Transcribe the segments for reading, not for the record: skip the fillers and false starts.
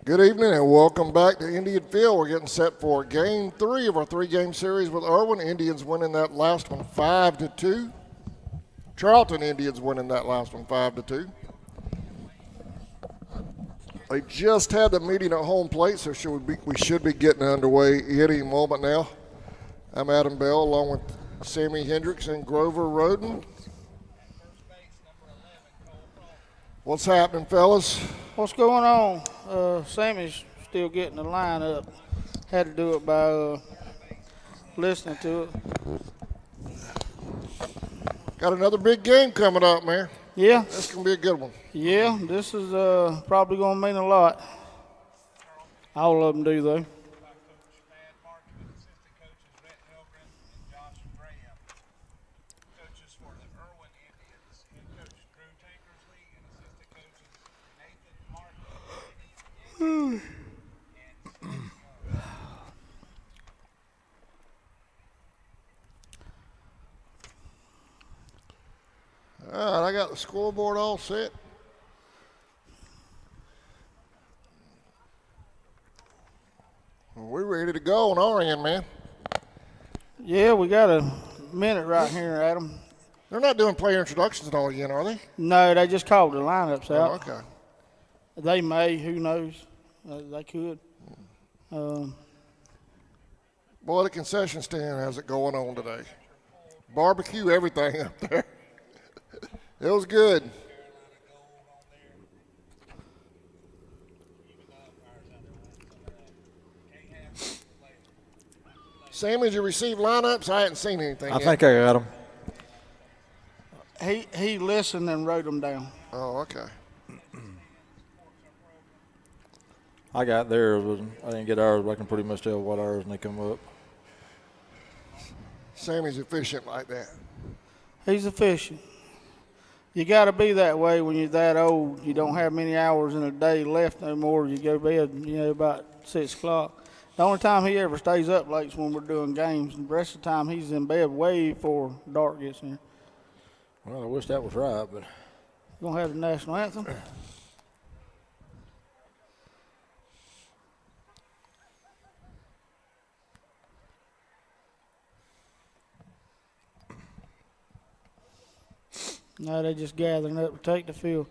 Good evening and welcome back to Indian Field. We're getting set for Game 3 of our three-game series with Irwin. Indians winning that last one 5-2. Charlton Indians winning that last one 5-2. They just had the meeting at home plate, so we should be getting underway any moment now. I'm Adam Bell along with Sammy Hendricks and Grover Roden. What's happening, fellas? What's going on? Sammy's still getting the line up. Had to do it by listening to it. Got another big game coming up, man. Yeah. That's going to be a good one. Yeah, this is probably going to mean a lot. All of them do, though. All right, I got the scoreboard all set. We're ready to go on our end, man. Yeah, we got a minute right here, Adam. They're not doing player introductions at all again, are they? No, they just called the lineups out. Oh, okay. They may, who knows? They could. Boy, the concession stand has it going on today. Barbecue, everything up there. It was good. Sam, did you receive lineups? I hadn't seen anything I yet. think I got them. He listened and wrote them down. Oh, okay. I got theirs. I didn't get ours, but I can pretty much tell what ours when they come up. Sammy's efficient like that. He's efficient. You got to be that way when you're that old. You don't have many hours in a day left no more. You go to bed, about 6 o'clock. The only time he ever stays up late is when we're doing games. And the rest of the time he's in bed way before dark gets here. Well, I wish that was right, but. Going to have the national anthem? No, they just gathering up to take the field.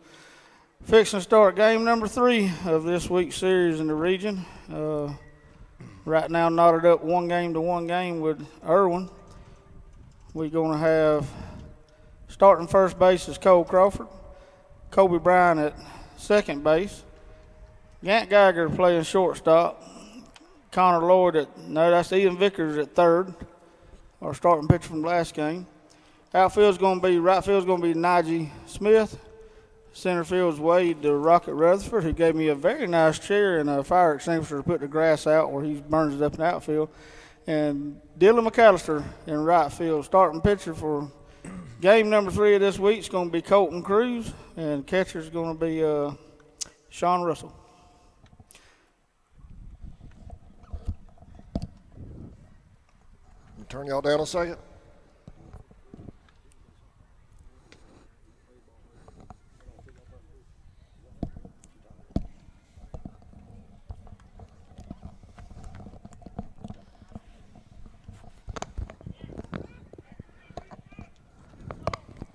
Fixing to start game number 3 of this week's series in the region. Right now knotted up 1-1 with Irwin. We're going to have starting first base is Cole Crawford. Kobe Bryan at second base. Gant Geiger playing shortstop. Connor Lloyd that's Ian Vickers at third. Our starting pitcher from last game. Right field's going to be Najee Smith. Center field's Wade the Rocket Rutherford, who gave me a very nice chair and a fire extinguisher to put the grass out where he burns it up in the outfield. And Dylan McAllister in right field. Starting pitcher for game number 3 of this week is going to be Colton Cruz, and catcher's going to be Sean Russell. Turn y'all down a second.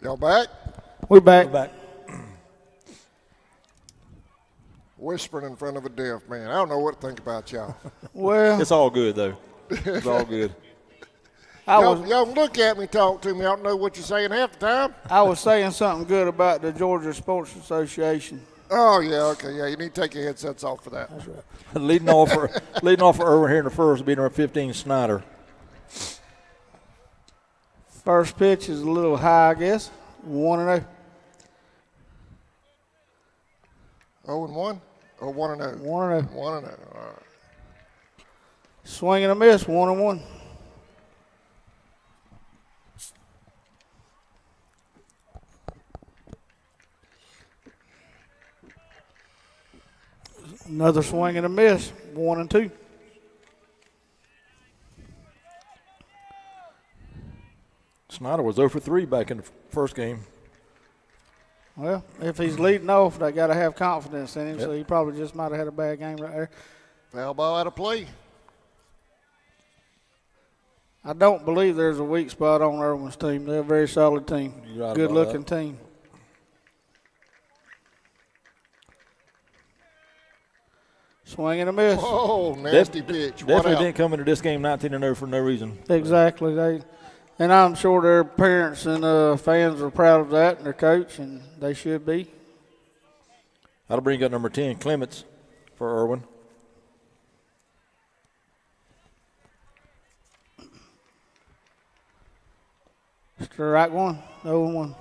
Y'all back? We're back. Whispering in front of a deaf man. I don't know what to think about y'all. Well, It's all good, though. It's all good. Y'all look at me, talk to me. I don't know what you're saying half the time. I was saying something good about the Georgia Sports Association. Oh, yeah, okay. Yeah, you need to take your headsets off for that. That's right. leading off for Irwin here in the first will be number 15, Snyder. First pitch is a little high, I guess. 1-0. 0-1 or 1-0? 1-0. 1-0. All right. Swing and a miss, 1-1. Another swing and a miss, 1-2. Snyder was 0 for 3 back in the first game. Well, if he's leading off, they got to have confidence in him, Yep. so he probably just might have had a bad game right there. Foul ball out of play. I don't believe there's a weak spot on Irwin's team. They're a very solid team. You're right Good-looking about that. team. Swing and a miss. Oh, nasty pitch. One Definitely out. didn't come into this game 19-0 for no reason. Exactly. And I'm sure their parents and fans are proud of that, and their coach, and they should be. That'll bring up number 10, Clements, for Irwin. Strike one, 0-1.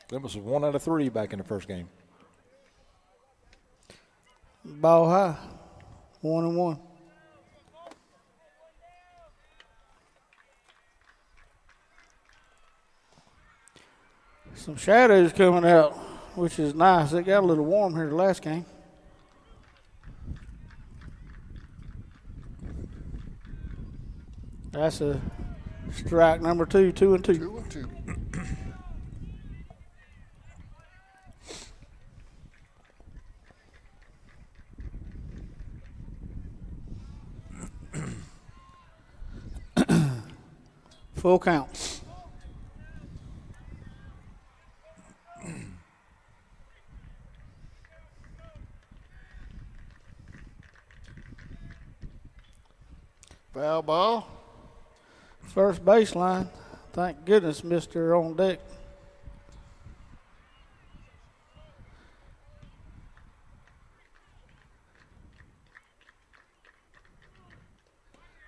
Clements was 1 out of 3 back in the first game. Ball high, 1-1. Some shadows coming out, which is nice. It got a little warm here the last game. That's a strike number 2, 2-2. 2-2. Full count. Foul ball. First baseline. Thank goodness Mr. On deck.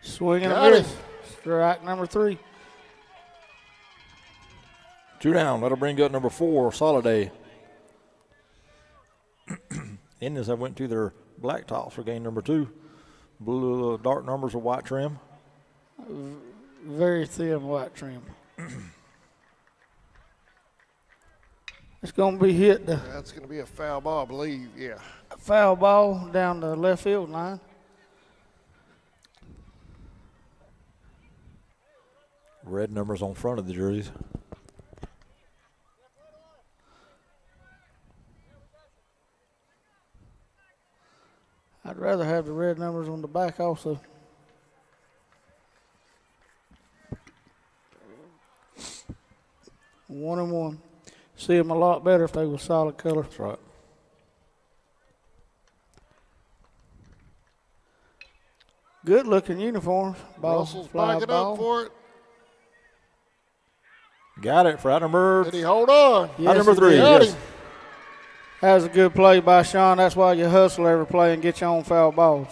Swing and Got a it. miss. Strike number 3. 2 down. That'll bring up number 4, Soliday. Indians have went to their black tops for game number 2. Blue dark numbers with white trim. Very thin white trim. It's going to be hit the That's going to be a foul ball, I believe. Yeah. foul ball down the left field line. Red numbers on front of the jerseys. I'd rather have the red numbers on the back also. One and one. See them a lot better if they were solid color. That's right. Good looking uniforms. Ball, Russell's fly backing ball. up for it. Got it for out number. Did he hold on? Yes, Out number he 3. did. Got Yes. him. That was a good play by Sean. That's why you hustle every play and get your own foul balls.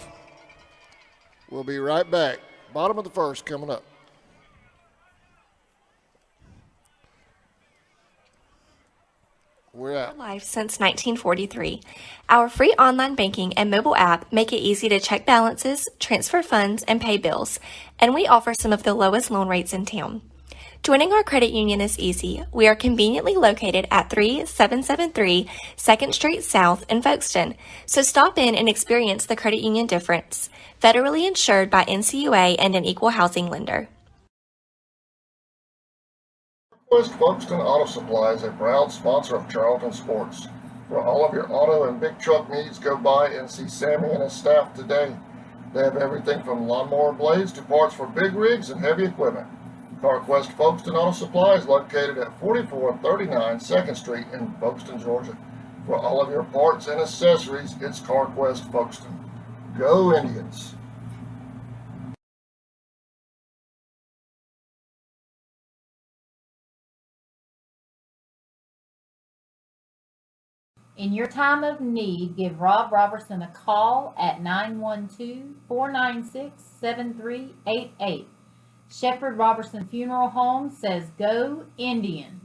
We'll be right back. Bottom of the first coming up. We're out. Life since 1943. Our free online banking and mobile app make it easy to check balances, transfer funds, and pay bills, and we offer some of the lowest loan rates in town. Joining our credit union is easy. We are conveniently located at 3773 2nd Street South in Folkestone, so stop in and experience the credit union difference. Federally insured by NCUA and an equal housing lender. West Folkestone Auto Supply is a proud sponsor of Charlton Sports. For all of your auto and big truck needs, go by and see Sammy and his staff today. They have everything from lawnmower blades to parts for big rigs and heavy equipment. CarQuest Folkestone Auto Supply is located at 4439 2nd Street in Folkestone, Georgia. For all of your parts and accessories, it's CarQuest Folkestone. Go Indians! In your time of need, give Rob Robertson a call at 912-496-7388. Shepherd Robertson Funeral Home says go Indians.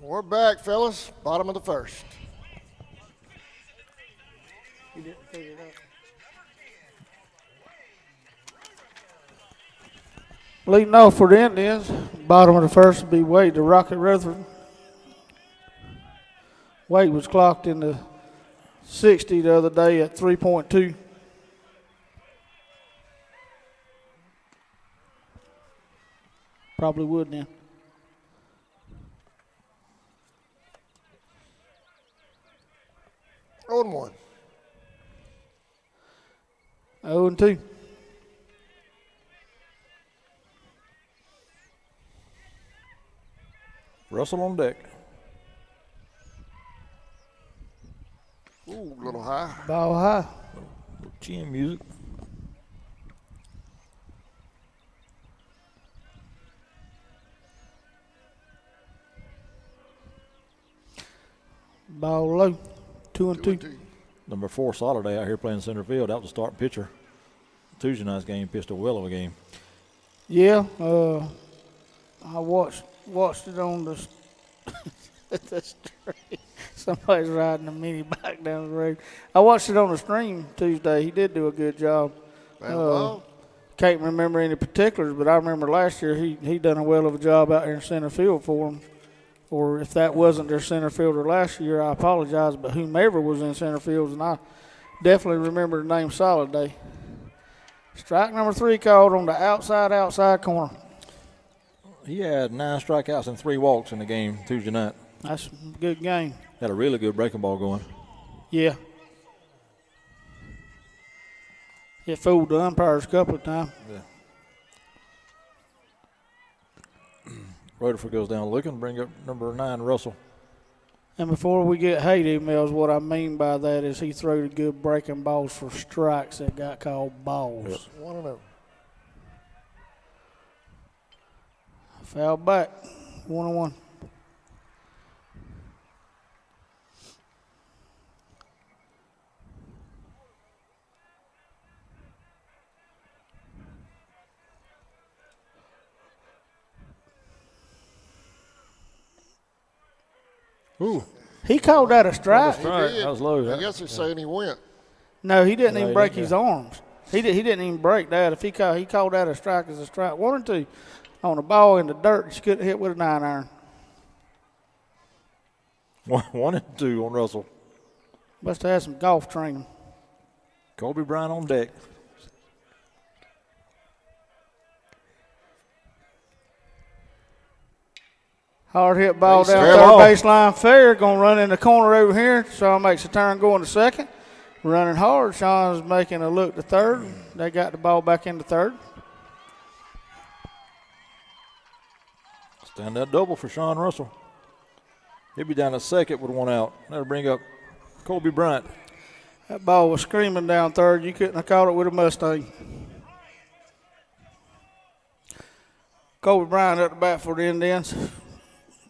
We're back, fellas. Bottom of the first. You didn't figure it out. Leading off for the Indians, bottom of the first would be Wade the Rocket Rutherford. Weight was clocked in the 60 the other day at 3.2. Probably would then. Oh, and 1. 0-2. Russell on deck. Ooh, a little high. Ball high. GM music. Ball low. 2-2. Number 4, Soliday out here playing center field. That was the starting pitcher. Tuesday night's game pitched a well of a game. Yeah, I watched it on the the stream. Somebody's riding a mini bike down the road. I watched it on the stream Tuesday. He did do a good job. Can't remember any particulars, but I remember last year he done a well of a job out there in center field for him. Or if that wasn't their center fielder last year, I apologize. But whomever was in center field, and I definitely remember the name Soliday. Strike number 3 called on the outside corner. He had 9 strikeouts and 3 walks in the game Tuesday night. That's a good game. Had a really good breaking ball going. Yeah. It fooled the umpires a couple of times. Yeah. Rutherford goes down looking, bring up number 9, Russell. And before we get hate emails, what I mean by that is he threw the good breaking balls for strikes that got called balls. Yep. 1-0. Foul back. 1-1. Ooh. He called that a strike. He Right, did. that was low. I guess he's saying he went. No, he didn't No, even he break didn't. his arms. He didn't even break that. If he called that a strike as a strike. 1-2 on a ball in the dirt that you couldn't hit with a 9-iron. 1-2 on Russell. Must have had some golf training. Kobe Bryant on deck. Hard hit ball down Fair third ball. baseline fair. Going to run in the corner over here. Sean makes a turn going to second. Running hard. Sean's making a look to third. They got the ball back into third. Stand that double for Sean Russell. He'll be down to second with 1 out. That'll bring up Kobe Bryant. That ball was screaming down third. You couldn't have caught it with a Mustang. Kobe Bryant up the bat for the Indians.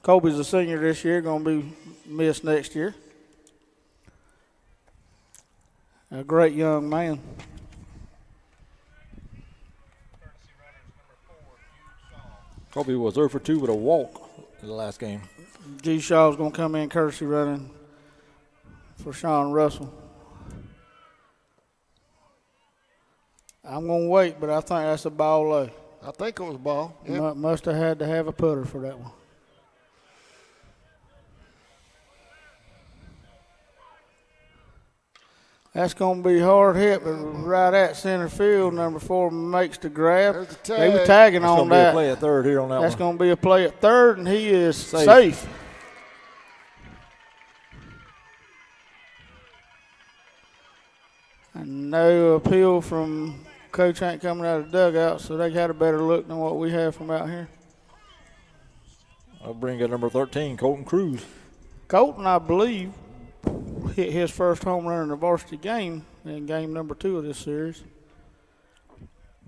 Kobe's a senior this year, going to be missed next year. A great young man. Kobe was 0 for 2 with a walk in the last game. G. Shaw's going to come in courtesy running for Sean Russell. I'm going to wait, but I think that's a ball low. I think it was ball. Yeah. Must have had to have a putter for that one. That's going to be hard hit, but right at center field, number 4 makes the grab. There's the They were tag. tagging That's on going to be a that. play at third here on that That's one. going to be a play at third, and he is Safe. safe. And no appeal from Coach ain't coming out of the dugout, so they had a better look than what we have from out here. I'll bring up number 13, Colton Cruz. Colton, I believe, hit his first home run in the varsity game in game number 2 of this series.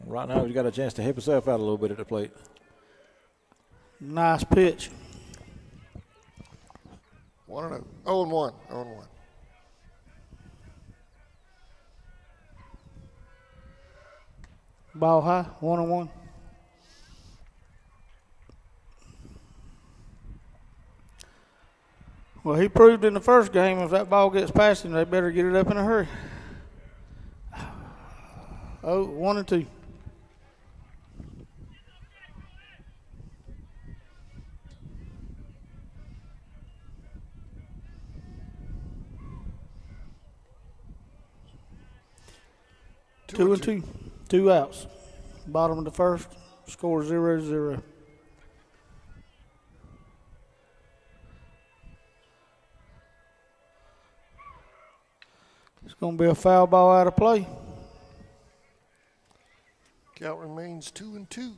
Right now, he's got a chance to help himself out a little bit at the plate. Nice pitch. 1-0. 0-1. 0-1. Ball high, 1-1. Well, he proved in the first game if that ball gets past him, they better get it up in a hurry. 1-2. Two and two. 2 outs. Bottom of the first. Score 0-0. It's going to be a foul ball out of play. Count remains 2-2.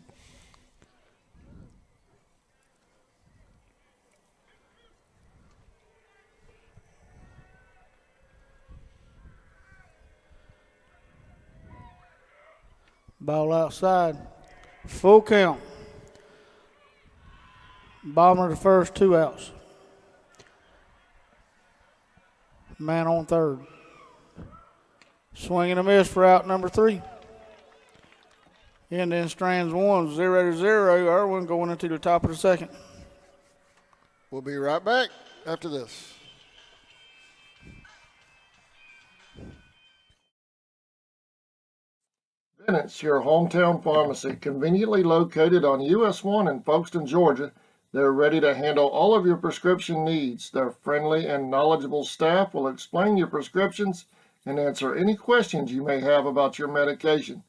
Ball outside. Full count. Bottom of the first, 2 outs. Man on third. Swing and a miss for out number 3. Indian Strands 1, 0-0. Irwin going into the top of the second. We'll be right back after this. Bennett's, your hometown pharmacy, conveniently located on US 1 in Folkestone, Georgia. They're ready to handle all of your prescription needs. Their friendly and knowledgeable staff will explain your prescriptions and answer any questions you may have about your medication.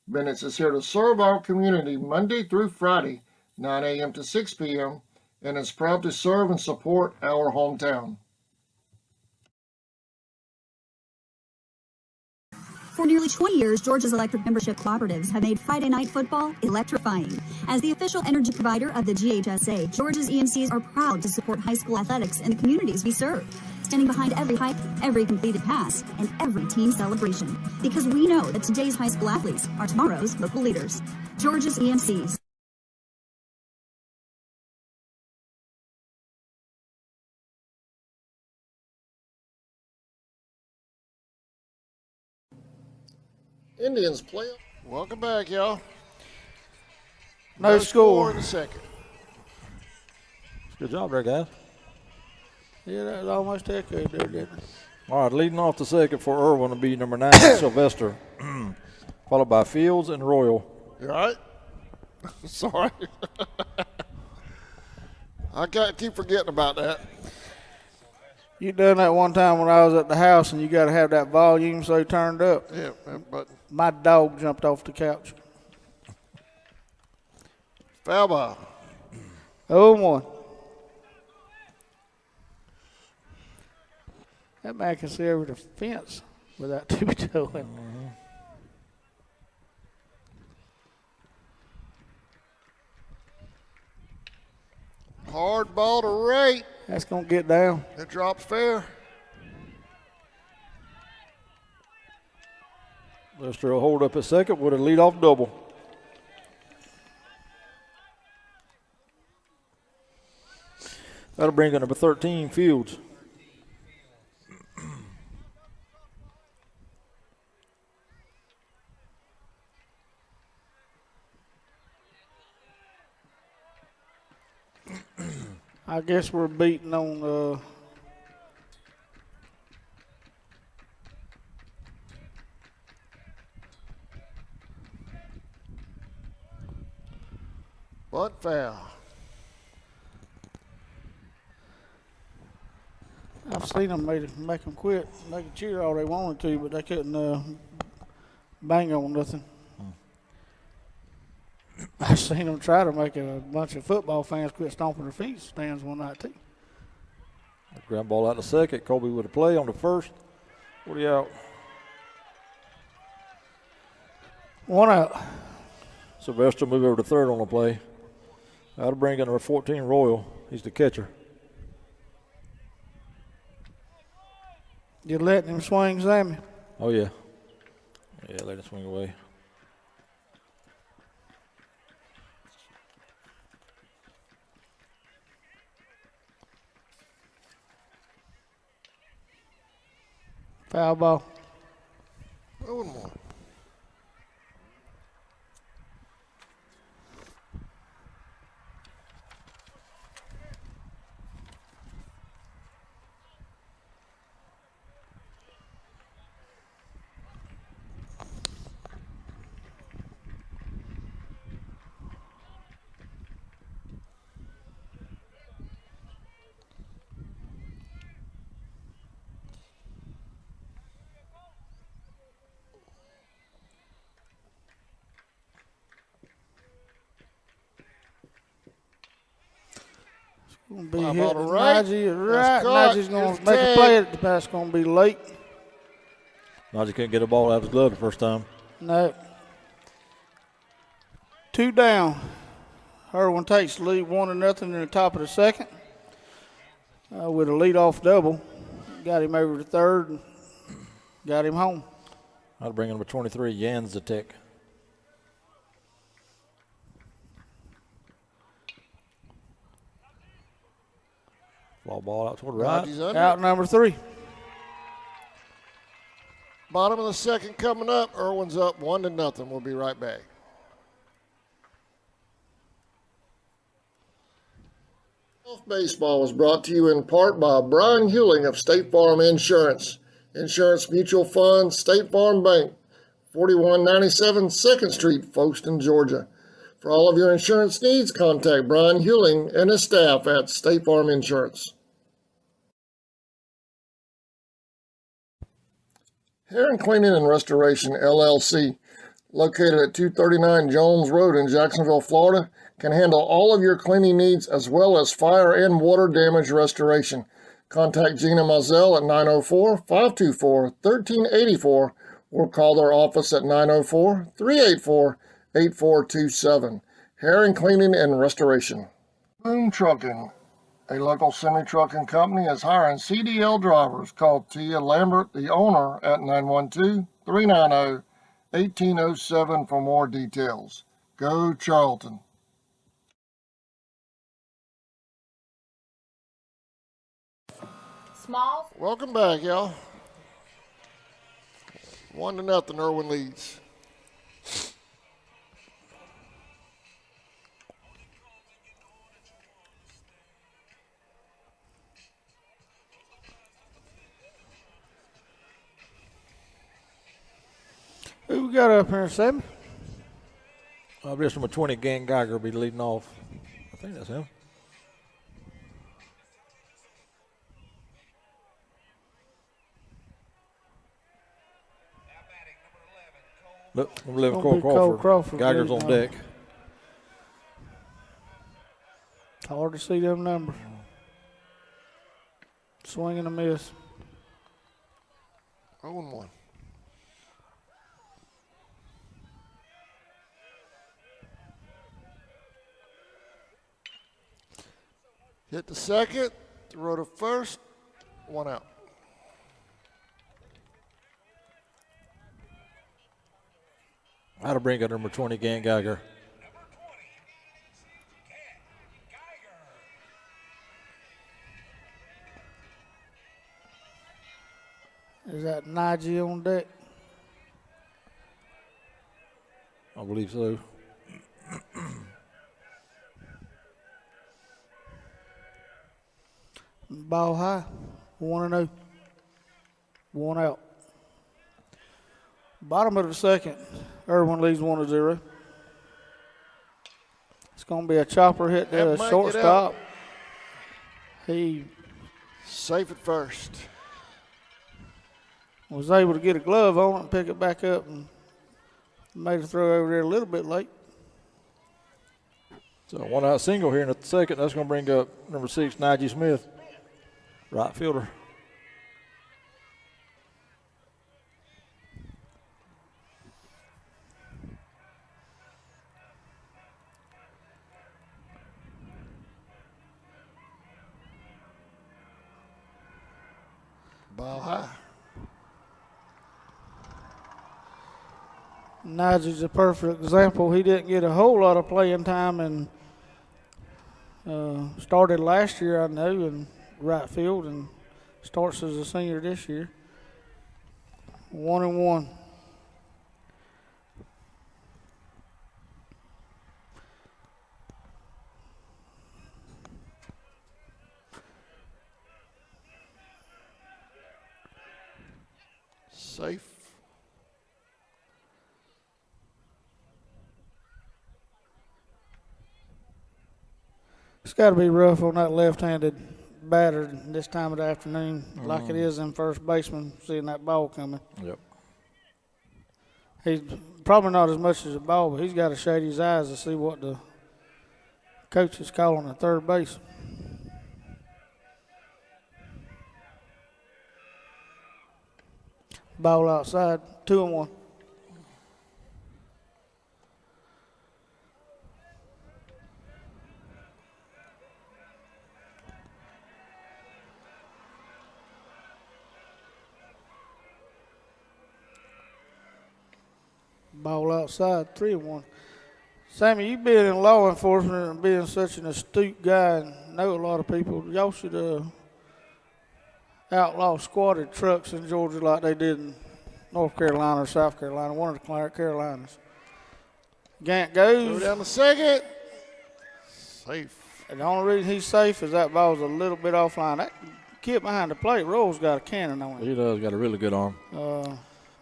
Bennett's is here to serve our community Monday through Friday, 9 a.m. to 6 p.m., and is proud to serve and support our hometown. For nearly 20 years, Georgia's electric membership cooperatives have made Friday night football electrifying. As the official energy provider of the GHSA, Georgia's EMCs are proud to support high school athletics in the communities we serve, standing behind every hike, every completed pass, and every team celebration. Because we know that today's high school athletes are tomorrow's local leaders. Georgia's EMCs. Indians play. Welcome back, y'all. No score. In the second. Good job there, guys. Yeah, that was almost echoed there, didn't it? All right, leading off the second for Irwin will be number 9, Sylvester, followed by Fields and Royal. You all right? Sorry. I keep forgetting about that. You done that one time when I was at the house, and you got to have that volume so turned up. Yeah, but My dog jumped off the couch. foul ball. 0-1. That man can see over the fence without two-toeing. Hard ball to right. That's going to get down. It drops fair. Lester will hold up at second with a leadoff double. That'll bring in number 13, Fields. I guess we're beating on But foul. I've seen them make them quit. They could cheer all they wanted to, but they couldn't bang on nothing. I've seen them try to make a bunch of football fans quit stomping their feet stands one night too. Ground ball out to second. Colby with a play on the first. 40 out. 1 out. Sylvester move over to third on the play. That'll bring in number 14, Royal. He's the catcher. You letting him swing, Sammy? Oh, yeah. Yeah, let it swing away. Foul ball. 0-1. Gonna be Fly hit ball to to right. Najee. That's Right. caught. Najee's gonna Here's make a tag. play at the pass. Gonna be late. Najee couldn't get the ball out of his glove the first time. No. 2 down. Irwin takes the lead 1-0 in the top of the second with a leadoff double. Got him over to third and got him home. I'll bring number 23, Jans Zatek. Fly ball out toward right. Najee's under. Out number 3. Bottom of the second coming up. Irwin's up 1-0. We'll be right back. Baseball was brought to you in part by Brian Hewling of State Farm Insurance, Insurance Mutual Fund, State Farm Bank, 4197 2nd Street, Folkestone, Georgia. For all of your insurance needs, contact Brian Hewling and his staff at State Farm Insurance. Heron Cleaning and Restoration, LLC, located at 239 Jones Road in Jacksonville, Florida, can handle all of your cleaning needs as well as fire and water damage restoration. Contact Gina Mazel at 904-524-1384 or call their office at 904-384-8427. Heron Cleaning and Restoration. Boom Trucking, a local semi-trucking company, is hiring CDL drivers. Call Tia Lambert, the owner, at 912-390-1807 for more details. Go Charlton. Smalls, Welcome back, y'all. 1-0, Irwin leads. Who we got up here, Sammy? I guess number 20, Gan Geiger, will be leading off. I think that's him. Look, number 11, Gonna be Cole Cole Crawford. Crawford Geiger's on leading deck. It's hard to see them numbers. Swing and a miss. 0-1. Hit the second, throw to first, 1 out. How to bring up number 20, Gan Geiger. Is that Najee on deck? I believe so. Ball high. 1-0. 1 out. Bottom of the second. Irwin leads 1-0. It's going to be a chopper hit That to might get shortstop. He Safe at first. was able to get a glove on it and pick it back up and made a throw over there a little bit late. So 1 out single here in the second. That's going to bring up number 6, Najee Smith, right fielder. Ball high. Najee's a perfect example. He didn't get a whole lot of playing time and started last year, I know, in right field and starts as a senior this year. 1-1. Safe. It's got to be rough on that left-handed batter this time of the afternoon, like it is in first baseman, seeing that ball coming. Yep. He's probably not as much as a ball, but he's got to shade his eyes to see what the coach is calling at third base. Ball outside, 2-1. Ball outside, 3-1. Sammy, you being in law enforcement and being such an astute guy and know a lot of people, y'all should outlaw squatted trucks in Georgia like they did in North Carolina or South Carolina, one of the Carolinas. Gant Go goes. down to second. Safe. And the only reason he's safe is that ball's a little bit offline. That kid behind the plate, Roll's got a cannon on him. He does got a really good arm.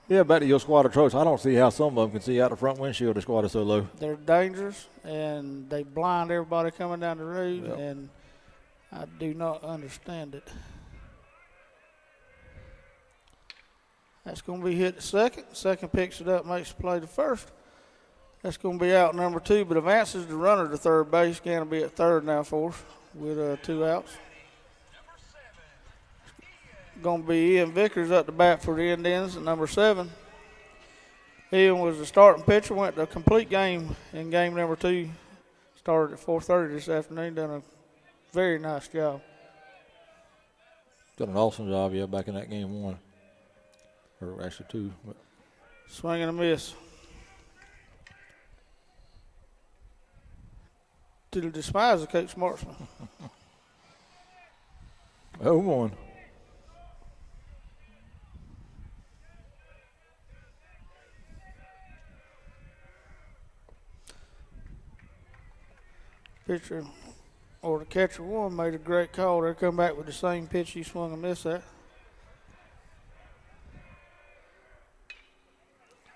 Yeah, back to your squatter trucks. I don't see how some of them can see out the front windshield. The squatter so low. They're dangerous, and they blind everybody coming down the road, Yep. and I do not understand it. That's going to be hit to second. Second picks it up, makes the play to first. That's going to be out number 2, but advances the runner to third base. Going to be at third now for us with 2 outs. Going to be Ian Vickers up the bat for the Indians at number 7. Ian was the starting pitcher, went to a complete game in game number 2. Started at 4:30 this afternoon, done a very nice job. Done an awesome job, yeah, back in that game 1. Or actually 2. But Swing and a miss. To the despise of Coach Marksman. 0-1. Pitcher or the catcher one made a great call. They come back with the same pitch he swung and missed at.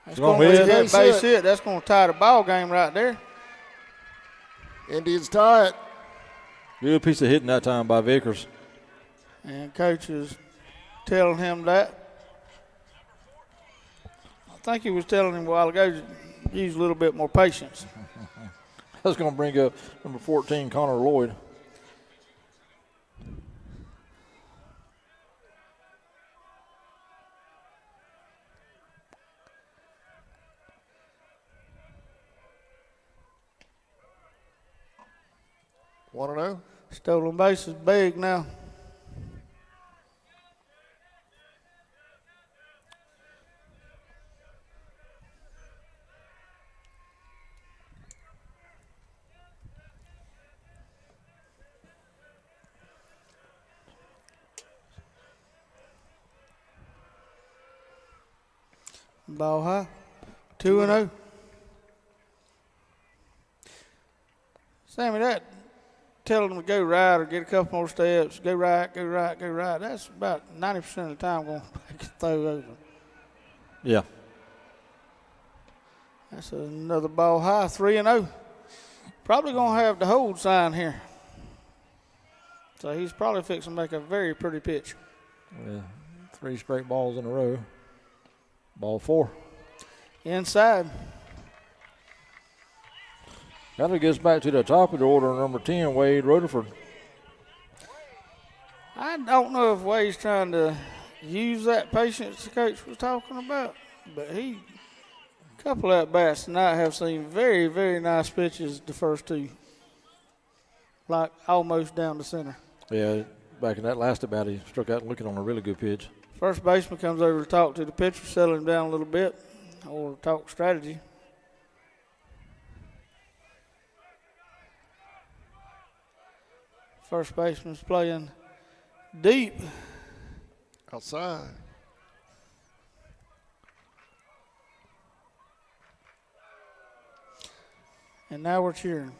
That's Long going to way. be a Base base hit. hit. That's going to tie the ball game right there. Indians tie it. Good piece of hitting that time by Vickers. And coach is telling him that. I think he was telling him a while ago to use a little bit more patience. That's going to bring up number 14, Connor Lloyd. Want to know? Stolen base is big now. Ball high. 2-0. Sammy, that telling them to go right or get a couple more steps, go right, go right, go right. That's about 90% of the time going to make it throw over. Yeah. That's another ball high, 3-0. Probably going to have the hold sign here. So he's probably fixing to make a very pretty pitch. Yeah. 3 straight balls in a row. Ball 4. Inside. Kind of gets back to the top of the order, number 10, Wade Rutherford. I don't know if Wade's trying to use that patience the coach was talking about, but a couple of at-bats tonight have seen very, very nice pitches the first 2, like almost down the center. Yeah, back in that last at bat, he struck out looking on a really good pitch. First baseman comes over to talk to the pitcher, settle him down a little bit, or talk strategy. First baseman's playing deep. Outside. And now we're cheering.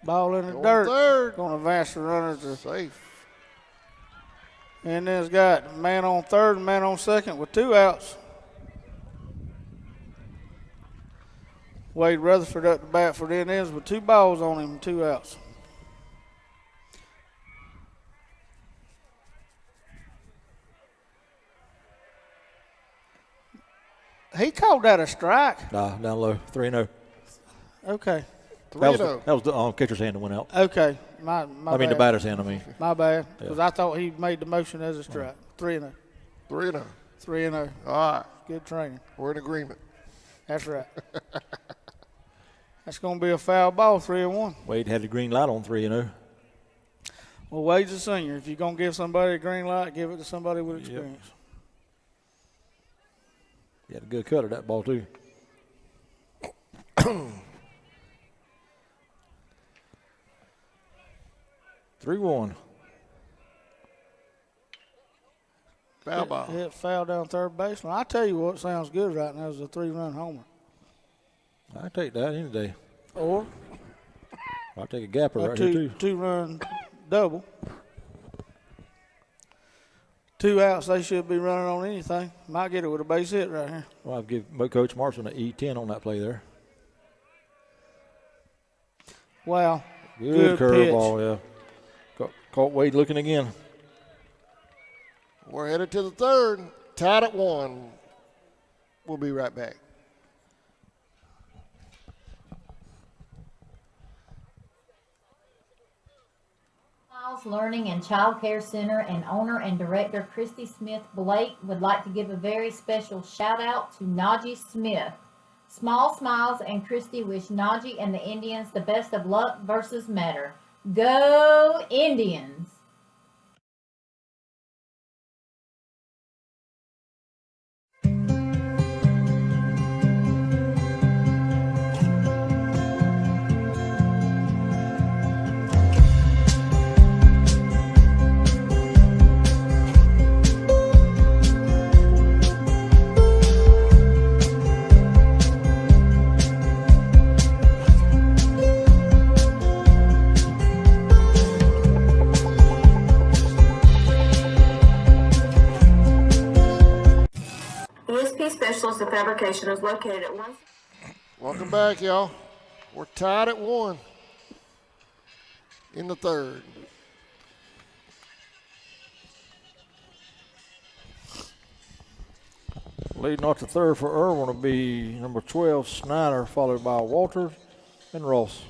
Ball in the Going dirt. third. Going to advance the runner to. Safe. And then it's got man on third and man on second with 2 outs. Wade Rutherford up the bat for the Indians with 2 balls on him and 2 outs. He called that a strike. Nah, down low, 3-0. Okay. 3-0. That was the catcher's hand that went out. Okay. My I mean, the bad. batter's hand, I mean. My bad. Yeah. Because I thought he made the motion as a strike. 3-0. 3-0. 3-0. All right. Good training. We're in agreement. That's right. That's going to be a foul ball, 3-1. Wade had the green light on 3-0. Well, Wade's a senior. If you're going to give somebody a green light, give it to somebody with experience. He had a good cut of that ball, too. Three one. Foul ball. Hit foul down third baseline. I tell you what sounds good right now is a 3-run homer. I take that any day. Or I'll take a gapper a right here, too. two-run double. 2 outs, they should be running on anything. Might get it with a base hit right here. Well, I'll give Coach Marshall an E10 on that play there. Wow. Good pitch. curveball, yeah. Caught Wade looking again. We're headed to the third. Tied at 1. We'll be right back. Miles Learning and Child Care Center and owner and director Christy Smith Blake would like to give a very special shout out to Najee Smith. Small Smiles and Christy wish Najee and the Indians the best of luck versus Matter. Go Indians! ESP Specialist of Fabrication is located at 1. Welcome back, y'all. We're tied at 1 in the third. Leading off the third for Irwin will be number 12, Snyder, followed by Walters and Ross.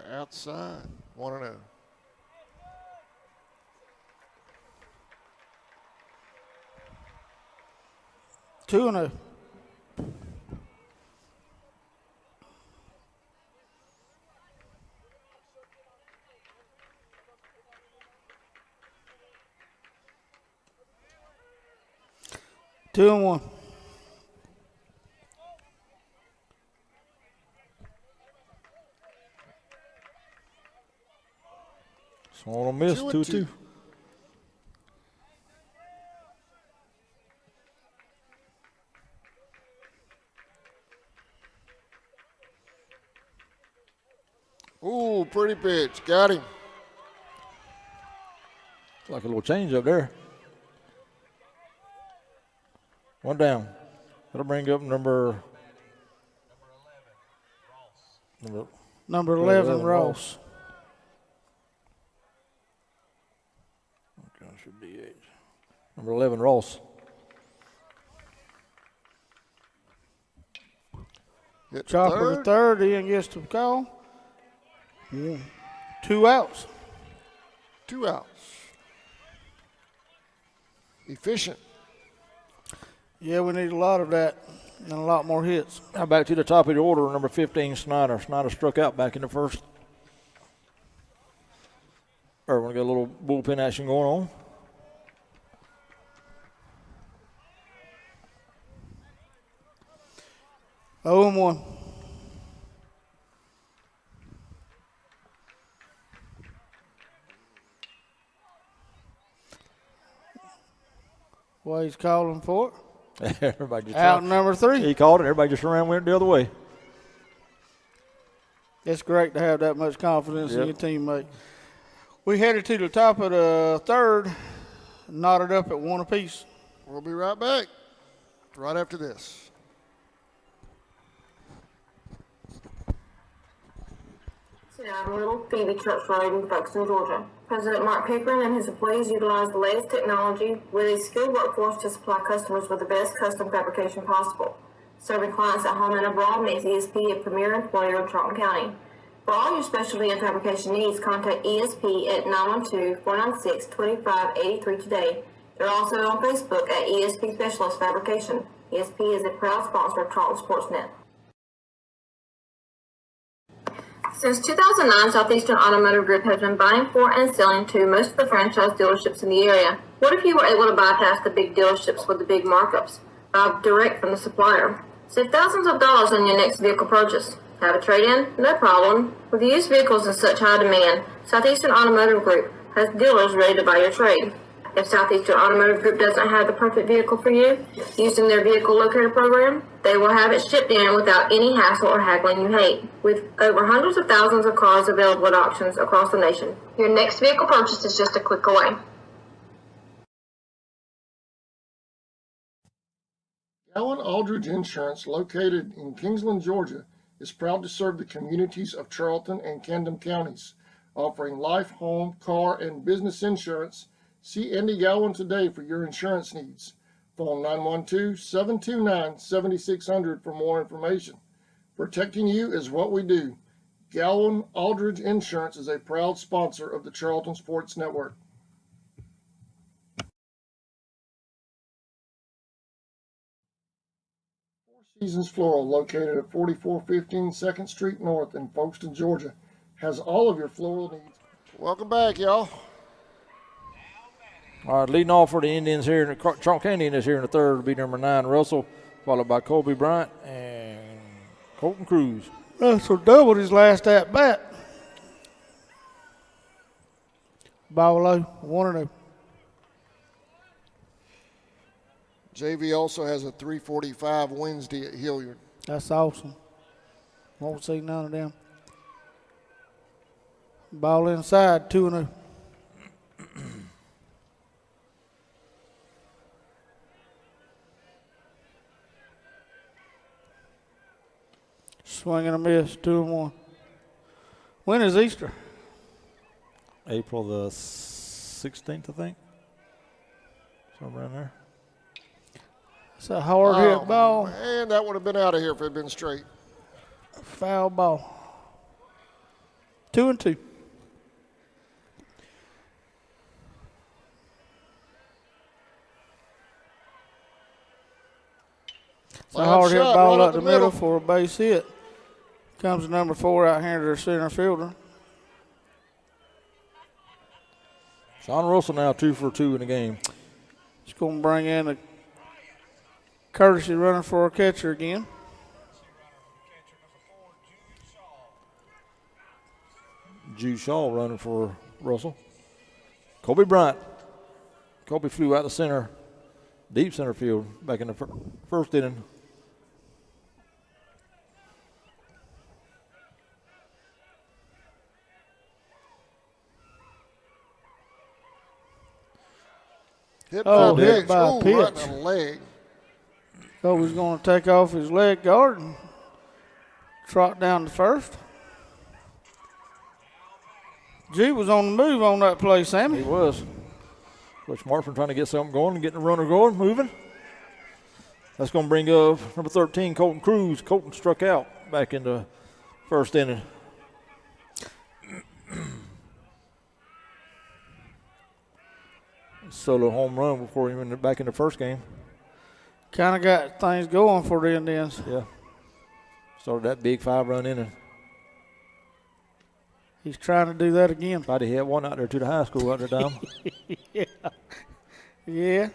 Outside, 1-0. Two and 0. Two and 1. Swung on a miss, 2-2. Ooh, pretty pitch. Got him. It's like a little change up there. One down. That'll bring up number 11, Ross. Okay, should be 8. Number 11, Ross. Hit Chopper to third. Ian gets the call. Yeah. 2 outs. 2 outs. Efficient. Yeah, we need a lot of that and a lot more hits. Now back to the top of the order, number 15, Snyder. Snyder struck out back in the first. Irwin got a little bullpen action going on. Oh and 1. Wade's calling for it. Everybody just Out number 3. He called it. Everybody just ran went the other way. It's great to have that much confidence in your teammate. We headed to the top of the third, knotted up at 1 apiece. We'll be right back right after this. Seattle Little Phoebe Church Road in Folkestone, Georgia. President Mark Pickering and his employees utilize the latest technology with a skilled workforce to supply customers with the best custom fabrication possible. Serving clients at home and abroad makes ESP a premier employer in Charlton County. For all your specialty and fabrication needs, contact ESP at 912-496-2583 today. They're also on Facebook at ESP Specialist Fabrication. ESP is a proud sponsor of Charlton Sportsnet. Since 2009, Southeastern Automotive Group has been buying for and selling to most of the franchise dealerships in the area. What if you were able to bypass the big dealerships with the big markups? Buy direct from the supplier. Save thousands of dollars on your next vehicle purchase. Have a trade-in? No problem. With used vehicles in such high demand, Southeastern Automotive Group has dealers ready to buy your trade. If Southeastern Automotive Group doesn't have the perfect vehicle for you, using their vehicle locator program, they will have it shipped in without any hassle or haggling you hate. With over hundreds of thousands of cars available at auctions across the nation, your next vehicle purchase is just a click away. Allen Aldridge Insurance, located in Kingsland, Georgia, is proud to serve the communities of Charlton and Camden counties, offering life, home, car, and business insurance. See Andy Gowan today for your insurance needs. Phone 912-729-7600 for more information. Protecting you is what we do. Gowan Aldridge Insurance is a proud sponsor of the Charlton Sports Network. Four Seasons Floral, located at 4415 2nd Street North in Folkestone, Georgia, has all of your floral needs. Welcome back, y'all. All right, leading off for the Indians here, Charlton County Indians here in the third will be number 9, Russell, followed by Colby Bryant and Colton Cruz. Russell doubled his last at bat. Ball low, 1-0. JV also has a 3:45 Wednesday at Hilliard. That's awesome. Won't see none of them. Ball inside, 2-0. Swing and a miss, 2-1. When is Easter? April the 16th, I think. Somewhere around there. It's a hard hit ball. And that would have been out of here if it had been straight. Foul ball. 2-2. It's a hard hit ball up the middle for a base hit. Comes number 4 out here to their center fielder. Sean Russell now 2 for 2 in the game. He's going to bring in a courtesy runner for a catcher again. Jude Shaw running for Russell. Colby Bryant. Colby flew out to center, deep center field back in the first inning. Hit by hit by a pitch. Right in the leg. Colby's going to take off his leg guard and trot down to first. G was on the move on that play, Sammy. He was. Coach Marfin trying to get something going and getting the runner going, moving. That's going to bring up number 13, Colton Cruz. Colton struck out back in the first inning. Solo home run before he went back in the first game. Kind of got things going for the Indians. Yeah. Started that big 5-run inning. He's trying to do that again. Thought he had one out there to the high school out there, Dom. Yeah. Yeah.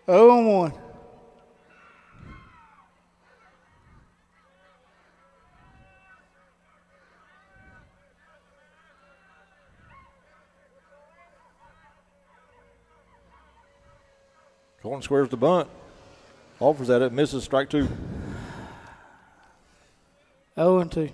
0-1. Colton squares the bunt. Offers at it, misses, strike 2. 0-2.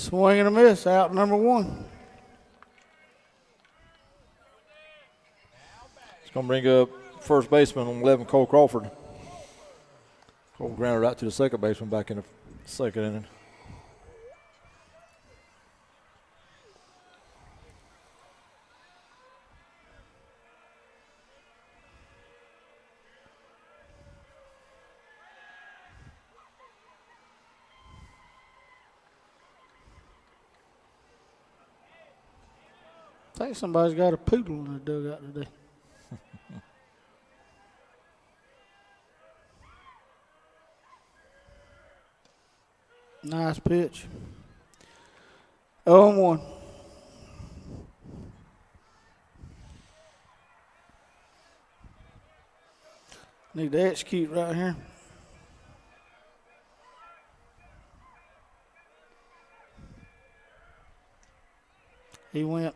Swing and a miss, out number 1. It's going to bring up first baseman on 11, Cole Crawford. Cole grounded out to the second baseman back in the second inning. I think somebody's got a poodle in the dugout today. Nice pitch. 0-1. Need to execute right here. He went.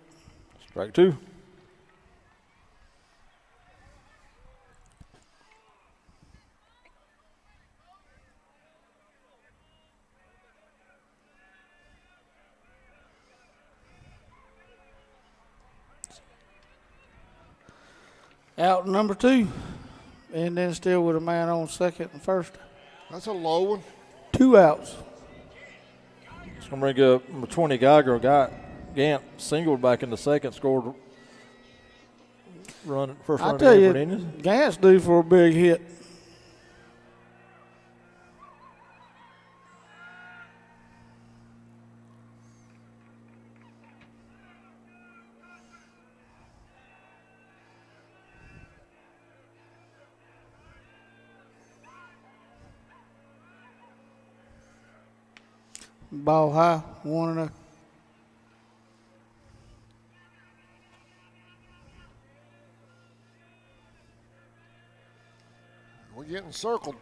Strike 2. Out number 2. And then still with a man on second and first. That's a low one. 2 outs. It's going to bring up number 20, Geiger. Gant singled back in the second, scored first run I tell you, for Indians. Gant's due for a big hit. Ball high, 1-0. We're getting circled.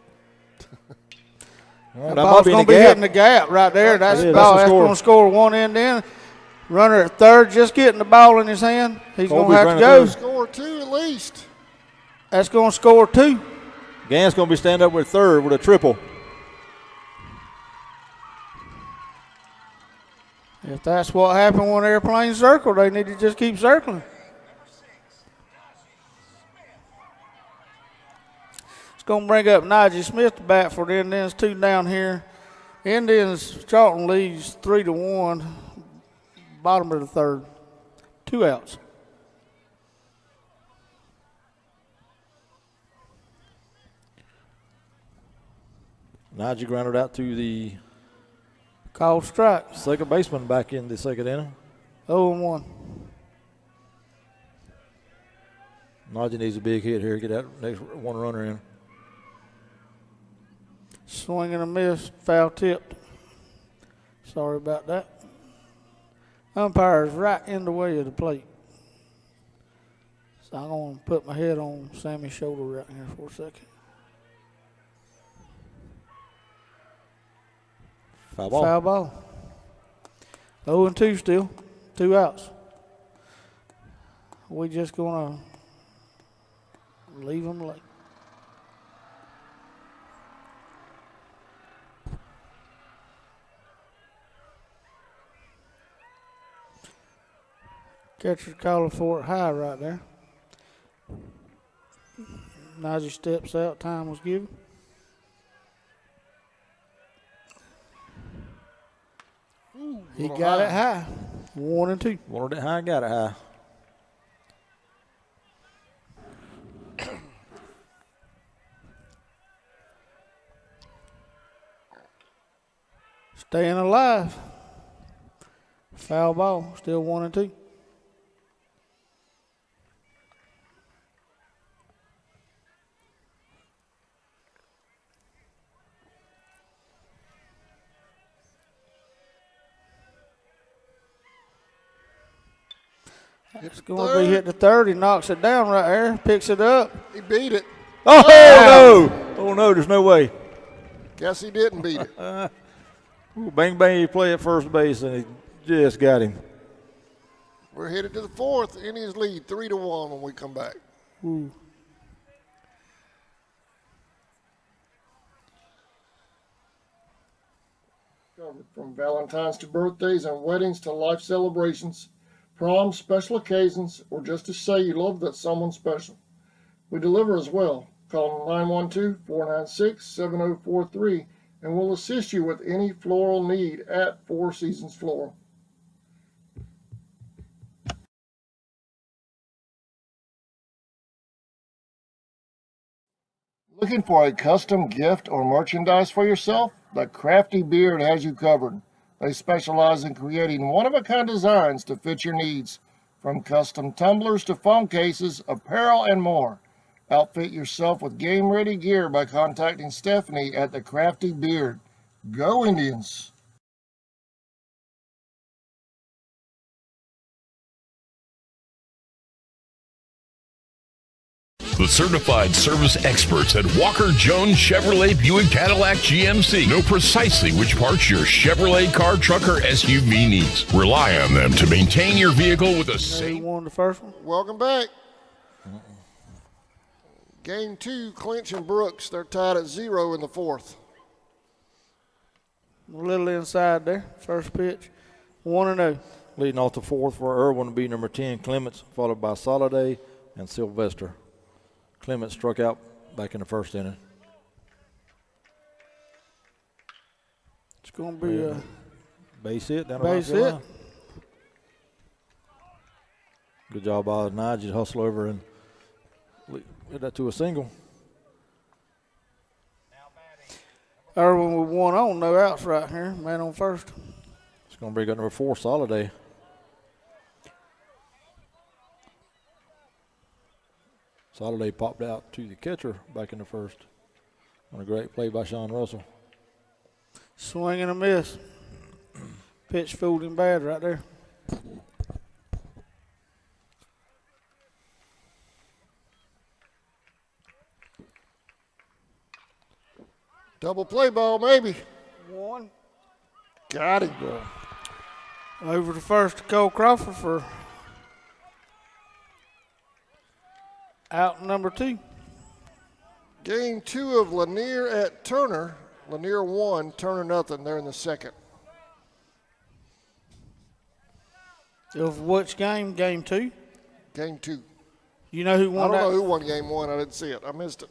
Well, That ball's going to be hitting the gap right there. That's Yeah, ball. that's the That's going to score 1 end in. Runner at third, just getting the ball in his hand. He's going to have to go. Score 2 at least. That's going to score 2. Gant's going to be standing up with third with a triple. If that's what happened when airplanes circle, they need to just keep circling. It's going to bring up Najee Smith to bat for the Indians. 2 down here. Indians, Charlton leads 3-1. Bottom of the third. 2 outs. Najee grounded out to the Called strike. second baseman back in the second inning. 0-1. Najee needs a big hit here. Get that next one runner in. Swing and a miss. Foul tipped. Sorry about that. Umpire's right in the way of the plate. So I'm going to put my head on Sammy's shoulder right here for a second. Foul ball. Foul ball. 0-2 still. 2 outs. We just going to leave them late. Catcher's calling for it high right there. Najee steps out. Time was given. He got it high. 1-2. Wanted it high, got it high. Staying alive. Foul ball. Still 1-2. It's going to be hit to third. He knocks it down right there. Picks it up. He beat it. Oh, no. Oh, no, there's no way. Guess he didn't beat it. Ooh, bang, bang, he play at first base, and he just got him. We're headed to the fourth. Indians lead 3-1 when we come back. Ooh. Go. covered. From Valentine's to birthdays and weddings to life celebrations, proms, special occasions, or just to say you love that someone special. We deliver as well. Call 912-496-7043 and we'll assist you with any floral need at Four Seasons Floral. Looking for a custom gift or merchandise for yourself? The Crafty Beard has you covered. They specialize in creating one-of-a-kind designs to fit your needs, from custom tumblers to phone cases, apparel, and more. Outfit yourself with game-ready gear by contacting Stephanie at the Crafty Beard. Go Indians! The certified service experts at Walker Jones Chevrolet Buick Cadillac GMC know precisely which parts your Chevrolet car, truck, or SUV needs. Rely on them to maintain your vehicle with a safe. Won the first one. Welcome back. Game 2, Clinch and Brooks. They're tied at 0 in the fourth. A little inside there. First pitch. 1-0. Leading off the fourth for Irwin will be number 10, Clements, followed by Soliday and Sylvester. Clements struck out back in the first inning. It's going to be a base hit down the base right hit. line. Good job by Najee to hustle over and get that to a single. Irwin with 1 on, no outs right here. Man on first. It's going to bring up number 4, Soliday. Soliday popped out to the catcher back in the first on a great play by Sean Russell. Swing and a miss. Pitch fooled him bad right there. Double play ball, maybe. 1. Got him. Over to first to Cole Crawford for out number 2. Game 2 of Lanier at Turner. Lanier 1, Turner nothing. They're in the second. Of which game? Game 2? Game 2. You know who I won don't that? know who won game 1. I didn't see it. I missed it.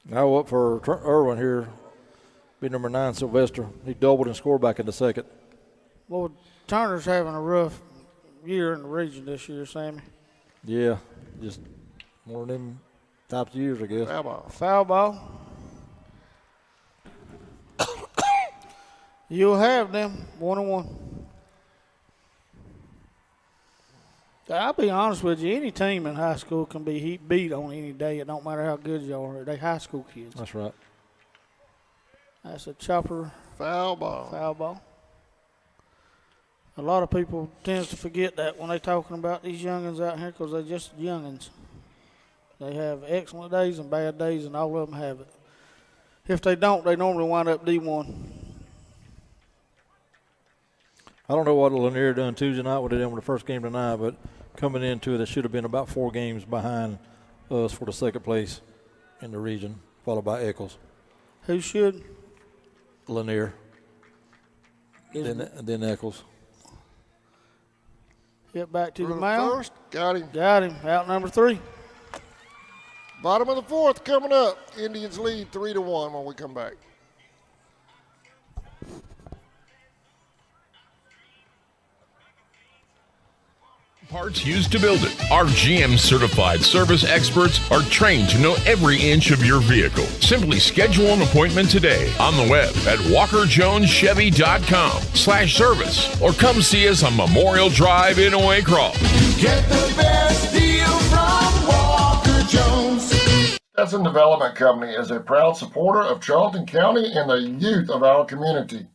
Now up for Irwin here, be number 9, Sylvester. He doubled and scored back in the second. Well, Turner's having a rough year in the region this year, Sammy. Yeah, just one of them types of years, I guess. Foul ball. Foul ball. You'll have them 1-1. I'll be honest with you, any team in high school can be beat on any day. It don't matter how good you are. They high school kids. That's right. That's a chopper Foul ball. foul ball. A lot of people tend to forget that when they're talking about these youngins out here because they're just youngins. They have excellent days and bad days, and all of them have it. If they don't, they normally wind up D1. I don't know what Lanier done Tuesday night, what they did with the first game tonight, but coming into it, it should have been about 4 games behind us for the second place in the region, followed by Eccles. Who should? Lanier. Then Eccles. Get back to the Runner mound. first. Got him. Got him. Out number 3. Bottom of the fourth coming up. Indians lead 3-1 when we come back. Parts used to build it. Our GM certified service experts are trained to know every inch of your vehicle. Simply schedule an appointment today on the web at walkerjoneschevy.com/service or come see us on Memorial Drive in Waycross. Get the best deal from Walker Jones. Stetson Development Company is a proud supporter of Charlton County and the youth of our community.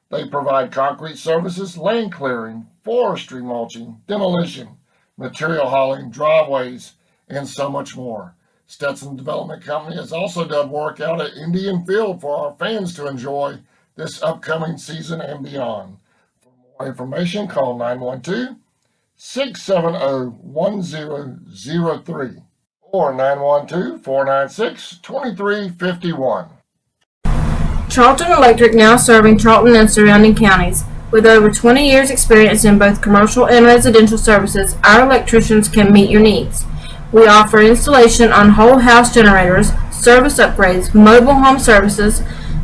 They provide concrete services, lane clearing, forestry mulching, demolition, material hauling, driveways, and so much more. Stetson Development Company has also done work out at Indian Field for our fans to enjoy this upcoming season and beyond. For more information, call 912-670-1003 or 912-496-2351. Charlton Electric, now serving Charlton and surrounding counties. With over 20 years experience in both commercial and residential services, our electricians can meet your needs. We offer installation on whole house generators, service upgrades, mobile home services,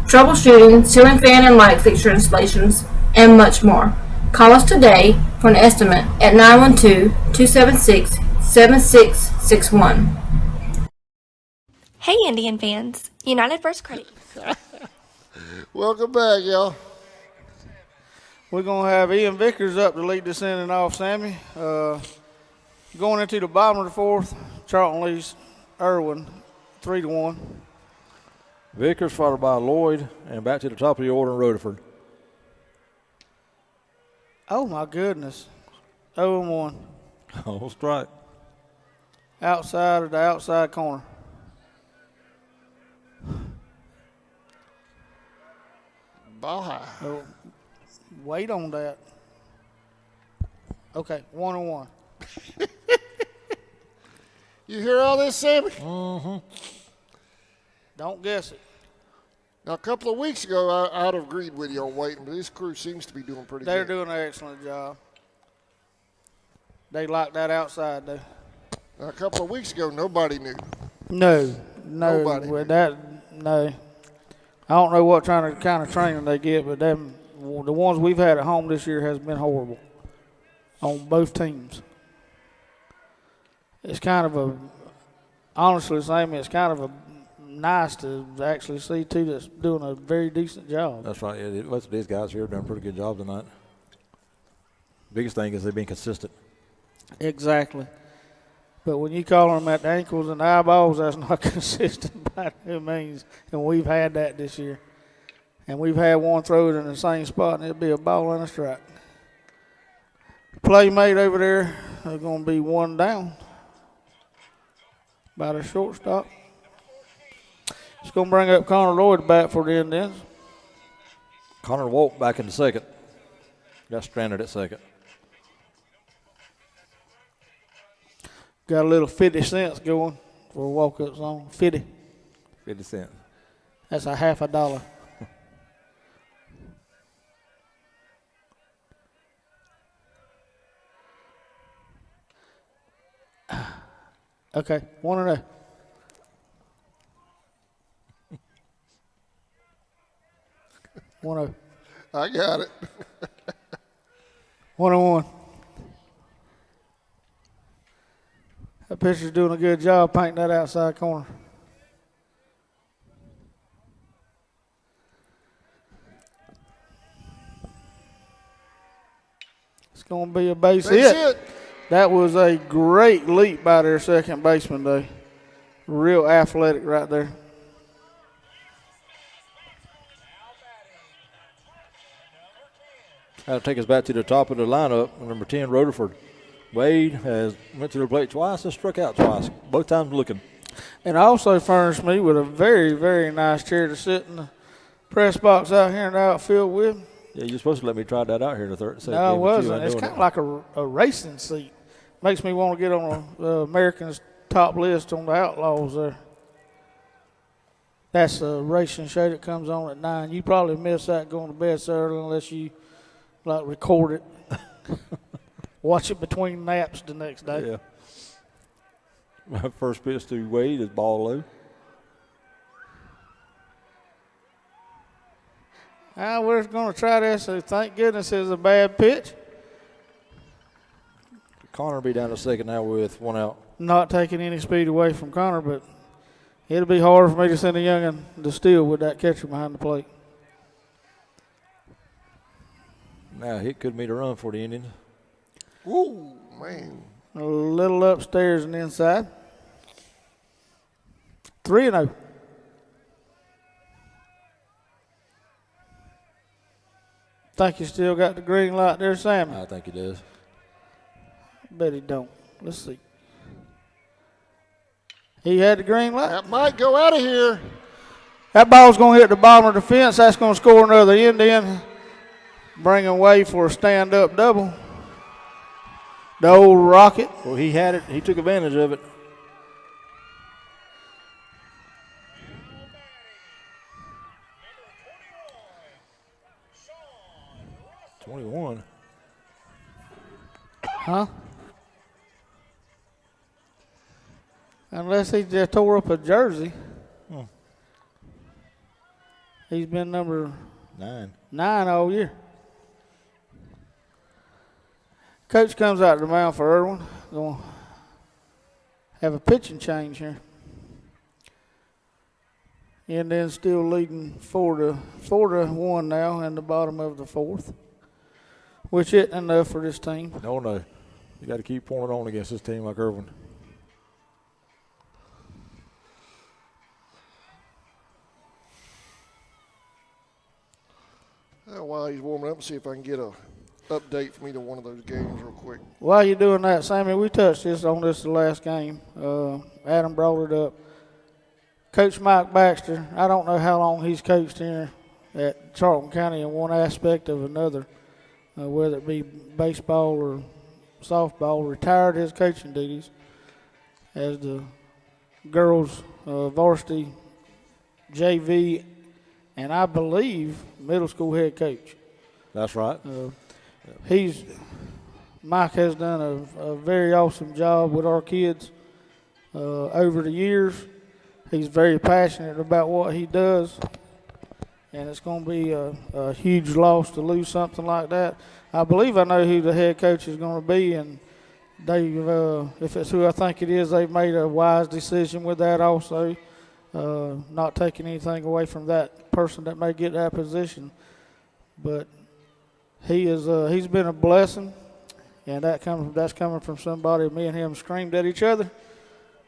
troubleshooting, ceiling fan and light fixture installations, and much more. Call us today for an estimate at 912-276-7661. Hey, Indian fans. United First Credit. Welcome back, y'all. We're going to have Ian Vickers up to lead this inning off, Sammy. Going into the bottom of the fourth, Charlton leads Irwin 3-1. Vickers followed by Lloyd, and back to the top of the order in Rutherford. Oh, my goodness. 0-1. Oh, strike. Outside of the outside corner. Ball high. Oh, wait on that. Okay, 1-1. You hear all this, Sammy? Mm-hmm. Don't guess it. Now, a couple of weeks ago, I'd have agreed with you on waiting, but this crew seems to be doing pretty They're good. doing an excellent job. They like that outside, though. Now, a couple of weeks ago, nobody knew. No. Nobody. With that, no. I don't know what kind of training they get, but the ones we've had at home this year has been horrible on both teams. It's kind of honestly, Sammy, it's kind of nice to actually see two that's doing a very decent job. That's right. Yeah, most of these guys here have done a pretty good job tonight. Biggest thing is they've been consistent. Exactly. But when you call them at the ankles and the eyeballs, that's not consistent by no means. And we've had that this year. And we've had one throw it in the same spot, and it'll be a ball and a strike. Playmate over there is going to be one down by the shortstop. It's going to bring up Connor Lloyd back for the Indians. Connor Wolk back in the second. Got stranded at second. Got a little 50 cents going for a walk-up song. 50. 50 cents. That's a half a dollar. Okay, 1-0. I got it. 1-1. That pitcher's doing a good job painting that outside corner. It's going to be a base hit. That was a great leap by their second baseman, though. Real athletic right there. That'll take us back to the top of the lineup. Number 10, Rutherford. Wade has went to the plate twice and struck out twice, both times looking. And also furnished me with a very, very nice chair to sit in the press box out here in the outfield with. Yeah, you're supposed to let me try that out here in the third. No, I wasn't. It's kind of like a racing seat. Makes me want to get on the Americans' top list on the Outlaws there. That's a racing show that comes on at 9. You probably miss that going to bed so early unless you like record it. Watch it between naps the next day. Yeah. My first pitch to Wade is ball low. We're going to try this. So thank goodness it's a bad pitch. Connor will be down to second now with one out. Not taking any speed away from Connor, but it'll be hard for me to send a youngin to steal with that catcher behind the plate. Now, hit could meet a run for the Indians. Ooh, man. A little upstairs and inside. 3-0. Think you still got the green light there, Sammy? I think he does. Bet he don't. Let's see. He had the green light. That might go out of here. That ball's going to hit the bottom of the fence. That's going to score another Indian. Bringing Wade for a stand-up double. The old Rocket. Well, he had it. He took advantage of it. 21. Huh? Unless he just tore up a jersey. Hmm. He's been number 9 all year. Coach comes out to the mound for Irwin. Going to have a pitching change here. And then still leading 4-1 now in the bottom of the fourth, which isn't enough for this team. No. You got to keep pouring on against this team like Irwin. While he's warming up, see if I can get a update from either one of those games real quick. While you're doing that, Sammy, we touched on this the last game. Adam brought it up. Coach Mike Baxter, I don't know how long he's coached here at Charlton County in one aspect of another, whether it be baseball or softball, retired his coaching duties as the girls varsity JV and I believe middle school head coach. That's right. Mike has done a very awesome job with our kids over the years. He's very passionate about what he does, and it's going to be a huge loss to lose something like that. I believe I know who the head coach is going to be, and if it's who I think it is, they've made a wise decision with that also, not taking anything away from that person that may get that position. But he's been a blessing, and that's coming from somebody. Me and him screamed at each other,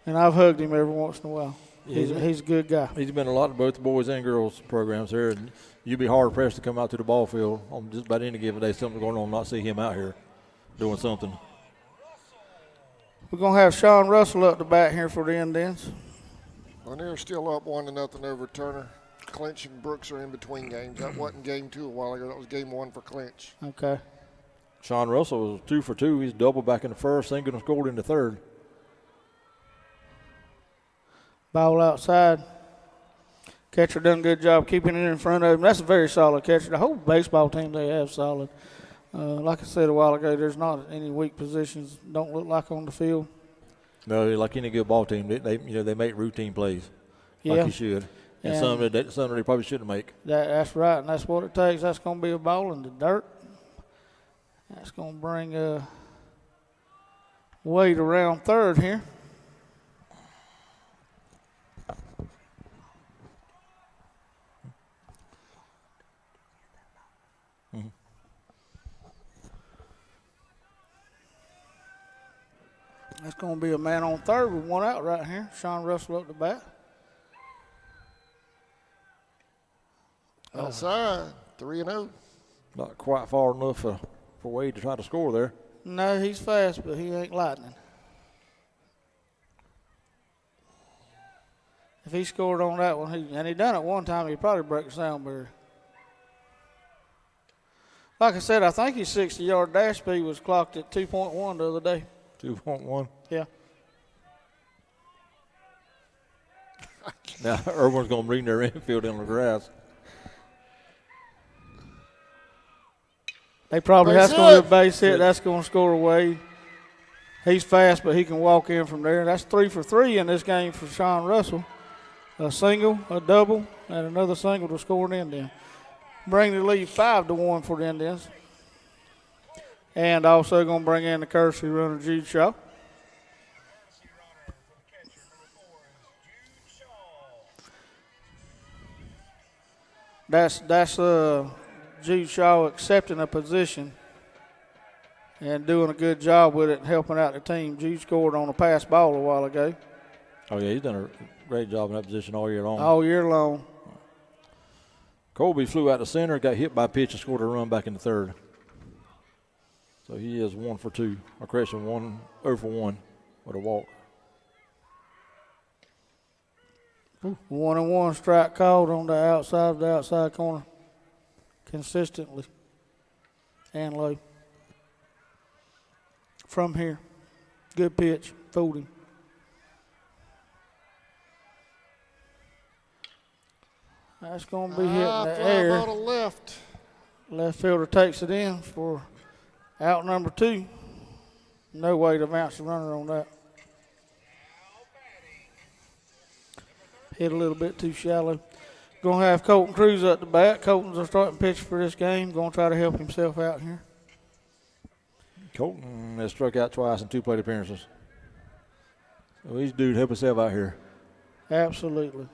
and I've hugged him every once in a while. He's a good guy. He's been a lot of both the boys and girls programs here, and you'd be hard pressed to come out to the ball field on just about any given day, something going on, and not see him out here doing something. We're going to have Sean Russell up the bat here for the Indians. Lanier still up 1-0 over Turner. Clinch and Brooks are in between games. That wasn't game 2 a while ago. That was game 1 for Clinch. Okay. Sean Russell was 2 for 2. He's doubled back in the first, single and scored in the third. Ball outside. Catcher done a good job keeping it in front of him. That's a very solid catcher. The whole baseball team they have solid. Like I said a while ago, there's not any weak positions. Don't look like on the field. No, like any good ball team, they make routine plays like you should, and some they probably shouldn't make. That's right, and that's what it takes. That's going to be a ball in the dirt. That's going to bring Wade around third here. That's going to be a man on third with one out right here. Sean Russell up the bat. Outside, 3-0. Not quite far enough for Wade to try to score there. No, he's fast, but he ain't lightning. If he scored on that one, and he done it one time, he'd probably break the sound barrier. Like I said, I think his 60-yard dash speed was clocked at 2.1 the other day. 2.1. Yeah. Now, Irwin's going to bring their infield in the grass. They probably that's going to be a base hit. That's going to score away. He's fast, but he can walk in from there. That's 3 for 3 in this game for Sean Russell. A single, a double, and another single to score an Indian. Bring the lead 5-1 for the Indians. And also going to bring in the courtesy runner, Jude Shaw. That's Jude Shaw accepting a position and doing a good job with it and helping out the team. Jude scored on a pass ball a while ago. Oh, yeah, he's done a great job in that position all year long. All year long. Colby flew out to center, got hit by a pitch, and scored a run back in the third. So he is 1 for 2. Or correction, 0 for 1 with a walk. 1-1 strike called on the outside corner consistently and low. From here. Good pitch. Fooled him. That's going to be hitting the air. Ball to left. Left fielder takes it in for out number 2. No way to bounce the runner on that. Hit a little bit too shallow. Going to have Colton Cruz at the bat. Colton's our starting pitcher for this game. Going to try to help himself out here. Colton has struck out twice in 2 plate appearances. So he's due to help himself out here. Absolutely.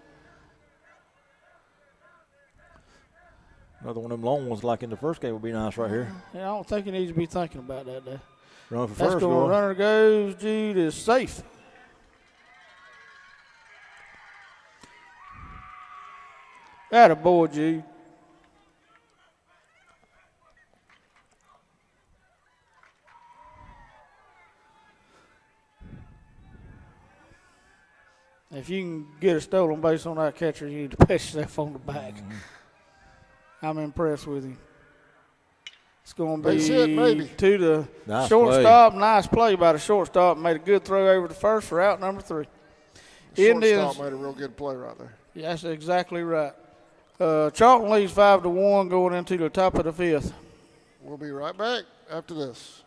Another one of them long ones like in the first game would be nice right here. Yeah, I don't think he needs to be thinking about that, though. Run for That's first. going. Runner goes. Jude is safe. Attaboy, Jude. If you can get a stolen base on that catcher, you need to pat yourself on the back. I'm impressed with him. It's going to be That's it, maybe. to the Nice shortstop. Nice play by the shortstop. Made a good throw over to first for out number 3. Shortstop made a real good play right there. Yeah, that's exactly right. Charlton leads 5-1 going into the top of the 5th. We'll be right back after this.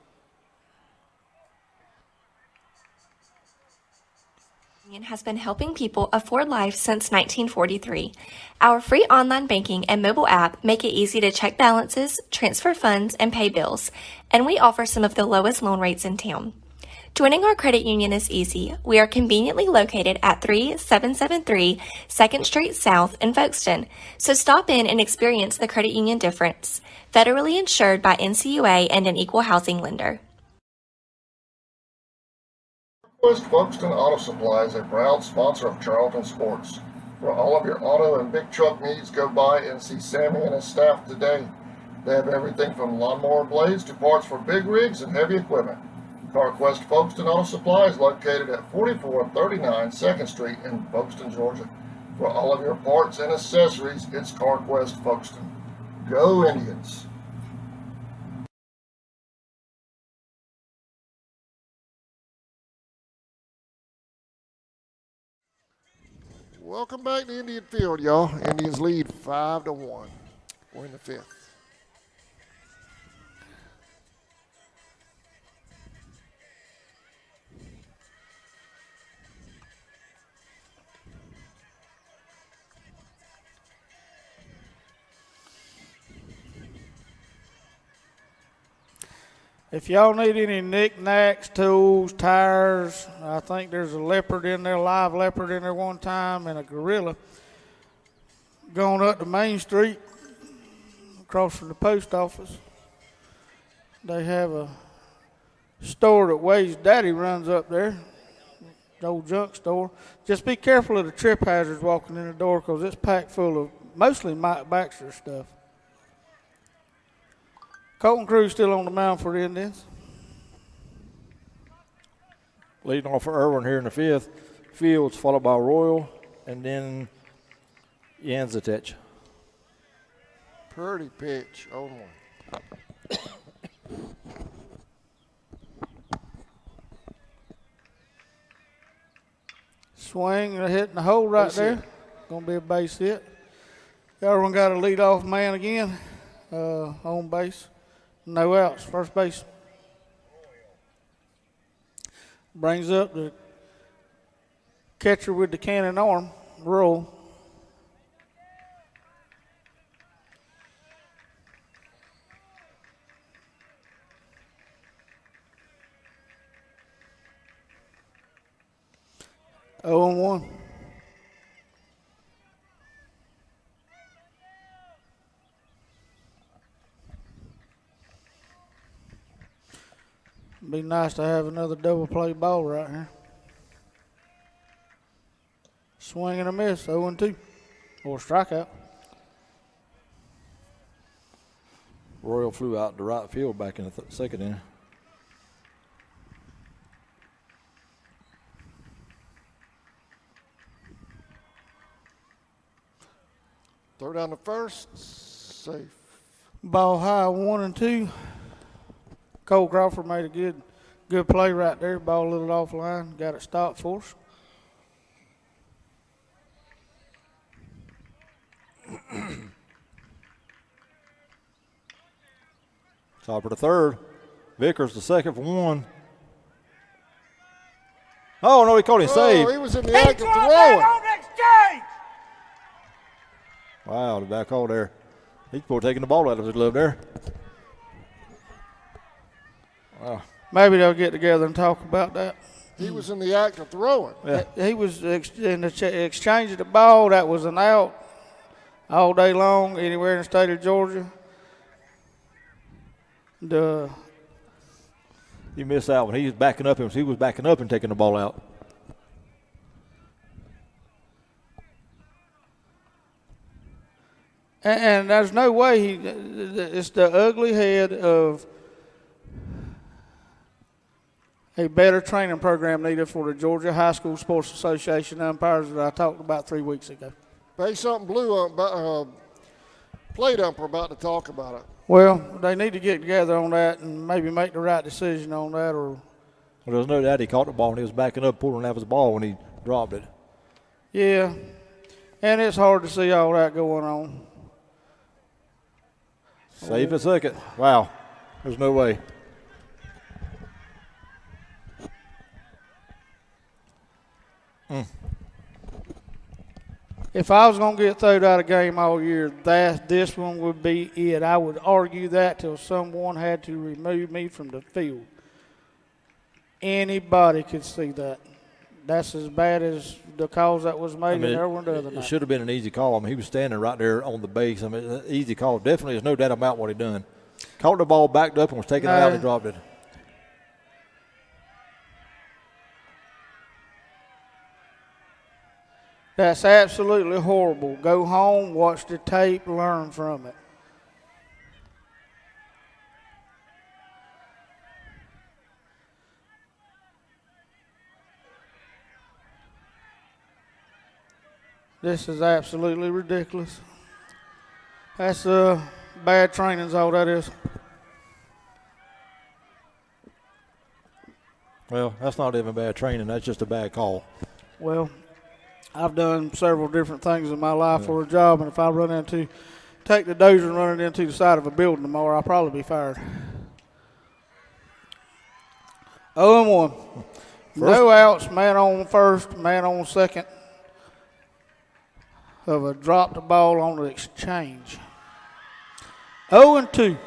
Has been helping people afford life since 1943. Our free online banking and mobile app make it easy to check balances, transfer funds, and pay bills, and we offer some of the lowest loan rates in town. Joining our credit union is easy. We are conveniently located at 3773 2nd Street South in Folkestone, so stop in and experience the credit union difference. Federally insured by NCUA and an equal housing lender. West Folkestone Auto Supply is a proud sponsor of Charlton Sports. For all of your auto and big truck needs, go by and see Sammy and his staff today. They have everything from lawnmower blades to parts for big rigs and heavy equipment. CarQuest Folkestone Auto Supply is located at 4439 2nd Street in Folkestone, Georgia. For all of your parts and accessories, it's CarQuest Folkestone. Go Indians! Welcome back to Indian Field, y'all. Indians lead 5-1. We're in the 5th. If y'all need any knickknacks, tools, tires, I think there's a leopard in there, live leopard in there one time, and a gorilla going up to Main Street across from the post office. They have a store that Wade's daddy runs up there, the old junk store. Just be careful of the trip hazards walking in the door because it's packed full of mostly Mike Baxter stuff. Colton Cruz still on the mound for the Indians. Leading off for Irwin here in the 5th. Fields followed by Royal and then Yanzatech. Pretty pitch, 0-1. Swing and hitting the hole right there. Going to be a base hit. Irwin got a leadoff man again, on base. No outs, first base. Brings up the catcher with the cannon arm, Roll. Oh and 1. Be nice to have another double play ball right here. Swing and a miss, 0-2, or strikeout. Royal flew out to right field back in the second inning. Throw down the first, safe. Ball high, 1-2. Cole Crawford made a good play right there. Ball a little offline, got it stopped for us. Topper to third. Vickers the second for one. Oh, no, he caught him safe. He was in the act of throwing. Wow, the back call there. He's probably taking the ball out of his glove there. Wow. Maybe they'll get together and talk about that. He was in the act of throwing. Yeah. He was in the exchange of the ball. That was an out all day long, anywhere in the state of Georgia. You missed that one. He was backing up him. He was backing up and taking the ball out. And there's no way it's the ugly head of a better training program needed for the Georgia High School Sports Association umpires that I talked about 3 weeks ago. Bay something blue plate umper about to talk about it. Well, they need to get together on that and maybe make the right decision on that. Or Well, there's no doubt he caught the ball and he was backing up, pulling out his ball when he dropped it. yeah, and it's hard to see all that going on. Safe at second. Wow. There's no way. If I was going to get thrown out of game all year, this one would be it. I would argue that till someone had to remove me from the field. Anybody could see that. That's as bad as the calls that was made in Irwin the other It night. should have been an easy call. I mean, he was standing right there on the base. I mean, an easy call. Definitely, there's no doubt about what he done. Caught the ball, backed up, and was taking it out and dropped it. That's absolutely horrible. Go home, watch the tape, learn from it. This is absolutely ridiculous. That's bad training is all that is. Well, that's not even bad training. That's just a bad call. Well, I've done several different things in my life for a job, and if I take the dozer and run it into the side of a building tomorrow, I'll probably be fired. 0-1. No outs, man on first, man on second of a dropped ball on the exchange. 0-2.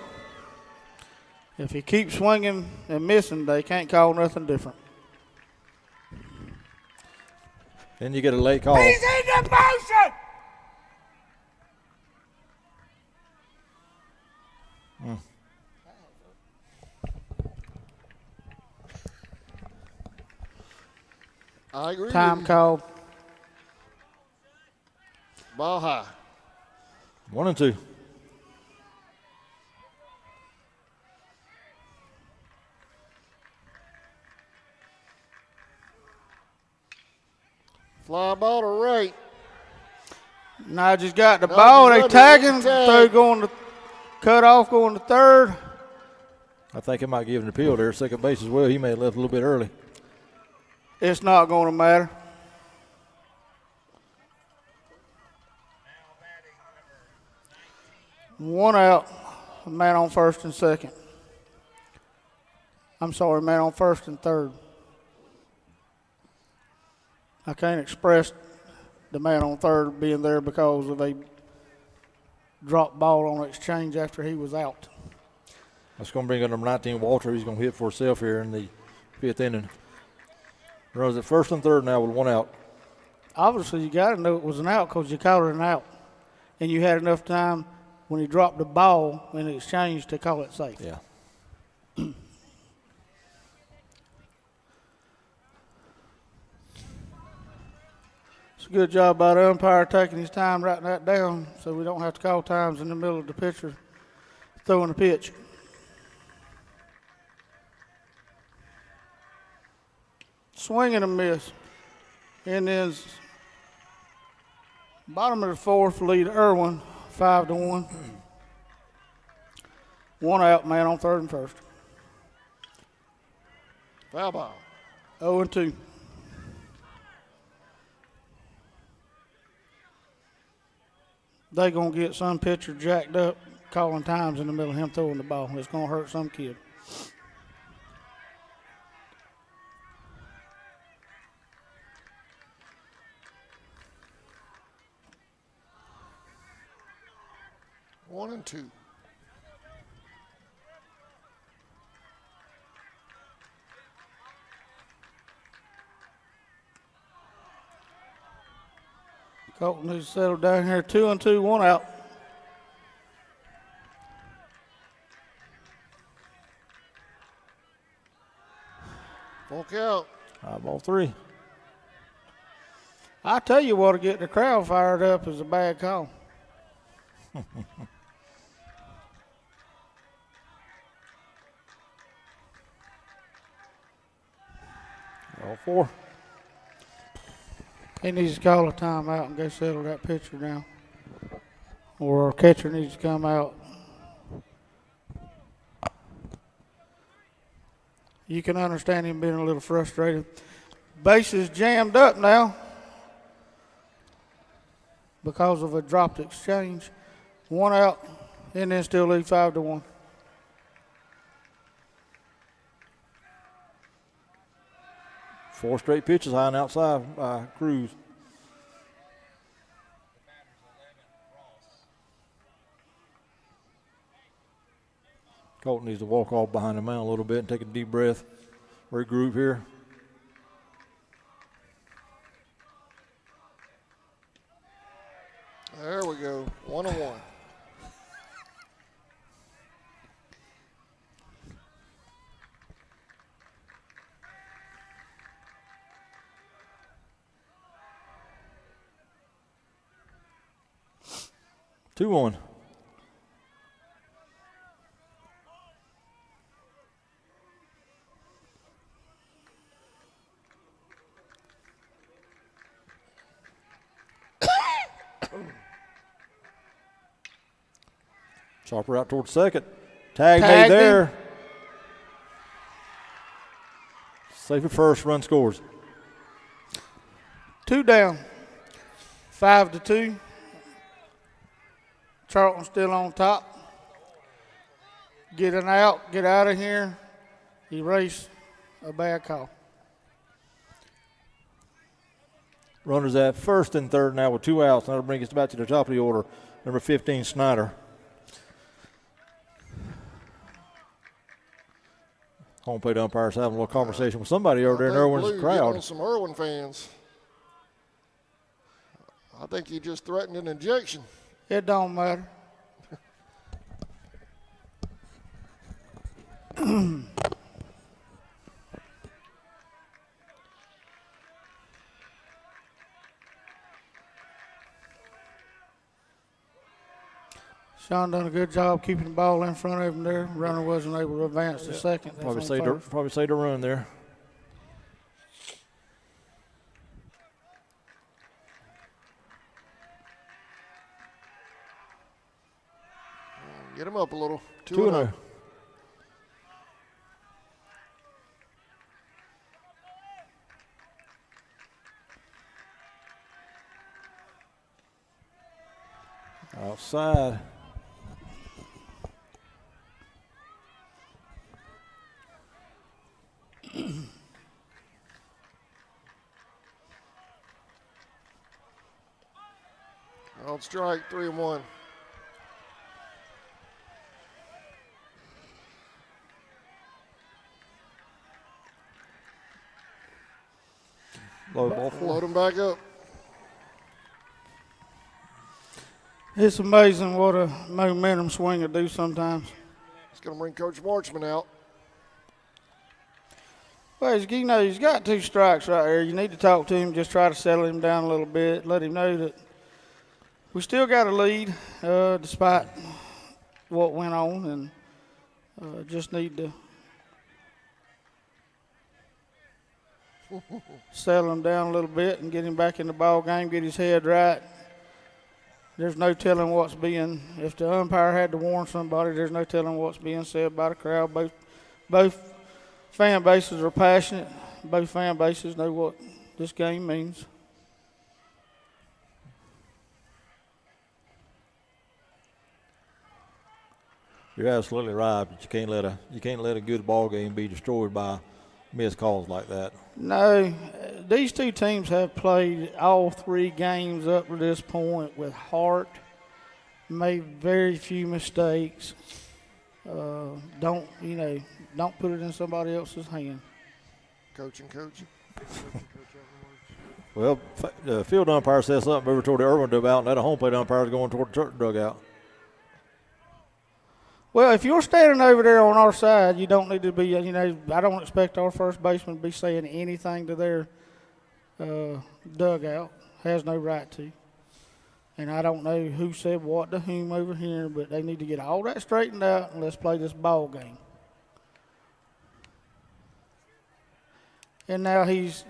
If he keeps swinging and missing, they can't call nothing different. Then you get a late call. He's in the motion! I agree. Time called. Ball high. 1-2. Fly ball to right. Now just got the ball. They tagging. Third going to cut off, going to third. I think it might give him the appeal there. Second base as well. He may have left a little bit early. It's not going to matter. One out. Man on first and second. I'm sorry, man on first and third. I can't express the man on third being there because of a dropped ball on exchange after he was out. That's going to bring up number 19, Walter. He's going to hit for himself here in the fifth inning. Runs at first and third now with one out. Obviously, you got to know it was an out because you called it an out. And you had enough time when he dropped the ball in exchange to call it safe. Yeah. It's a good job by the umpire taking his time writing that down so we don't have to call times in the middle of the pitcher throwing a pitch. Swing and a miss. And then bottom of the fourth, lead Irwin 5-1. One out, man on third and first. Foul ball. 0-2. They gonna get some pitcher jacked up calling times in the middle of him throwing the ball. It's going to hurt some kid. One and two. Colton needs to settle down here. 2-2, 1 out. Full count. High ball 3. I tell you what, to get the crowd fired up is a bad call. All 4. He needs to call a timeout and go settle that pitcher down. Or our catcher needs to come out. You can understand him being a little frustrated. Base is jammed up now because of a dropped exchange. 1 out, and then still lead 5-1. Four straight pitches high and outside by Cruz. Colton needs to walk off behind the mound a little bit and take a deep breath. Regroup here. There we go. 1-1. Two one. Chopper out towards second. Tag made there. Safe at first. Run scores. 2 down. 5-2. Charlton still on top. Get an out. Get out of here. Erase a bad call. Runners at first and third now with 2 outs. That'll bring us back to the top of the order. Number 15, Snyder. Home plate umpires having a little conversation with somebody over there in Irwin's Blue, crowd. getting some Irwin fans. I think he just threatened an injection. It don't matter. Sean done a good job keeping the ball in front of him there. Runner wasn't able to advance to second. Probably saved a run there. Get him up a little. 2-0. Outside. On strike, 3-1. Low ball 4. Load him back up. It's amazing what a momentum swing will do sometimes. It's going to bring Coach Marchman out. Well, he's got 2 strikes right there. You need to talk to him, just try to settle him down a little bit, let him know that we still got a lead despite what went on, and just need to settle him down a little bit and get him back in the ball game, get his head right. There's no telling what's being, if the umpire had to warn somebody, there's no telling what's being said by the crowd. Both fan bases are passionate. Both fan bases know what this game means. You're absolutely right, but you can't let a good ball game be destroyed by missed calls like that. No, these two teams have played all 3 games up to this point with heart, made very few mistakes. Don't put it in somebody else's hand. Coaching. Well, the field umpire says something over toward the Irwin dugout, and that home plate umpire is going toward the Charlton dugout. Well, if you're standing over there on our side, you don't need to be, I don't expect our first baseman to be saying anything to their dugout. Has no right to. And I don't know who said what to whom over here, but they need to get all that straightened out and let's play this ball game. And now he's,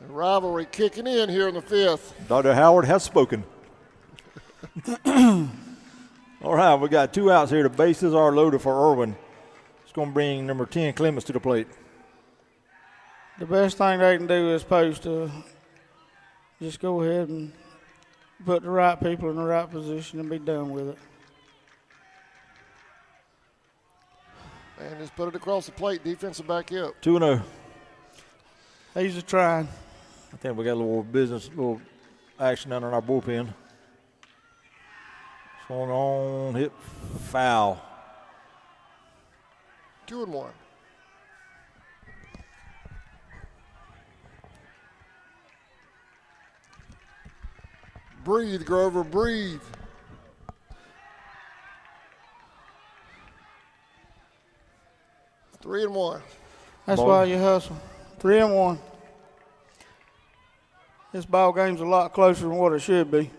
Rivalry kicking in here in the 5th. Dr. Howard has spoken. All right, we got 2 outs here. The bases are loaded for Irwin. It's going to bring number 10, Clemens, to the plate. the best thing they can do is just go ahead and put the right people in the right position and be done with it. And just put it across the plate, defensive back up. 2-0. He's a trying. I think we got a little action down in our bullpen. Swung on, hit foul. 2-1. Breathe, Grover, breathe. Three and one. That's why you hustle. 3-1. This ball game's a lot closer than what it should be.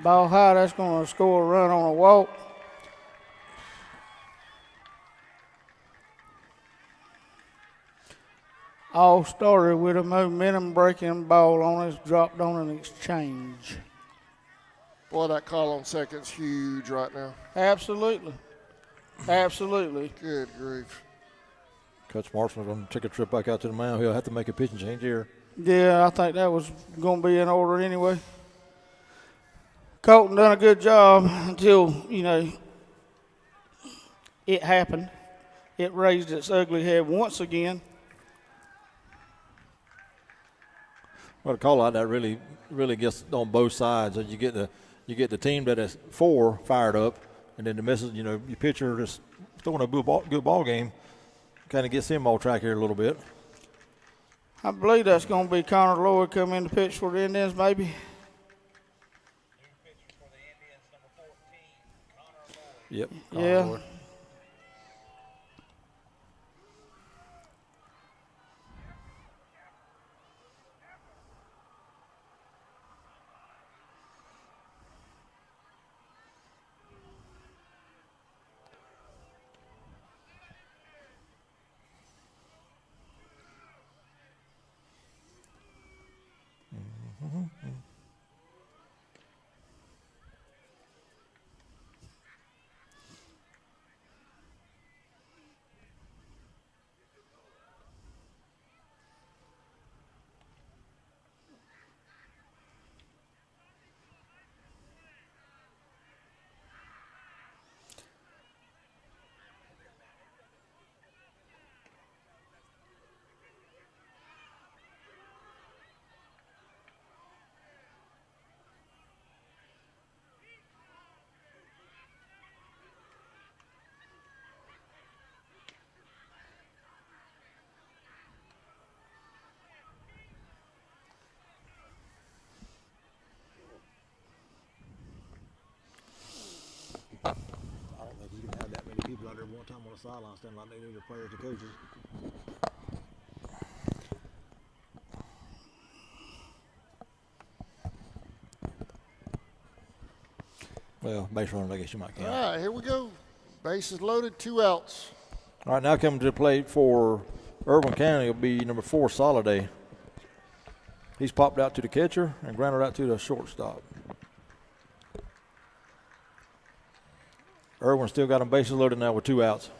Ball high, that's going to score a run on a walk. All started with a momentum breaking ball on us, dropped on an exchange. Boy, that call on second's huge right now. Absolutely. Absolutely. Good grief. Coach Marshall's going to take a trip back out to the mound. He'll have to make a pitching change here. Yeah, I think that was going to be in order anyway. Colton done a good job until, it happened. It raised its ugly head once again. Well, a call like that really gets on both sides. You get the team that is 4 fired up, and then the misses. Your pitcher just throwing a good ball game, kind of gets him off track here a little bit. I believe that's going to be Connor Lloyd come in to pitch for the Indians, maybe. Yep. Yeah. Lloyd. People out there one time on the sideline standing like they knew the players and coaches. Well, base runners, I guess you might count. All right, here we go. Bases loaded, 2 outs. All right, now coming to the plate for Irwin County will be number 4, Soliday. He's popped out to the catcher and grounded out to the shortstop. Irwin still got them bases loaded now with 2 outs.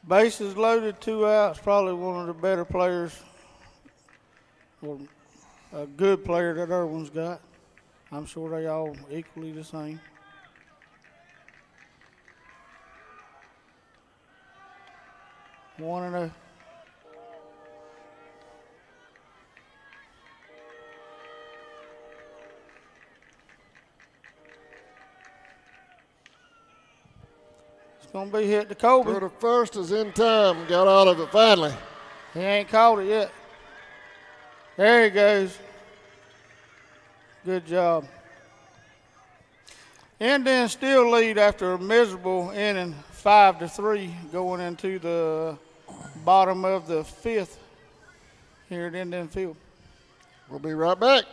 Bases loaded, 2 outs. Probably one of the better players, or a good player that Irwin's got. I'm sure they all equally the same. One and a. It's gonna be hit to Kobe. Throw to first is in time. Got out of it finally. He ain't caught it yet. There he goes. Good job. Indians still lead after a miserable inning, 5-3, going into the bottom of the 5th here at Indian Field. We'll be right back.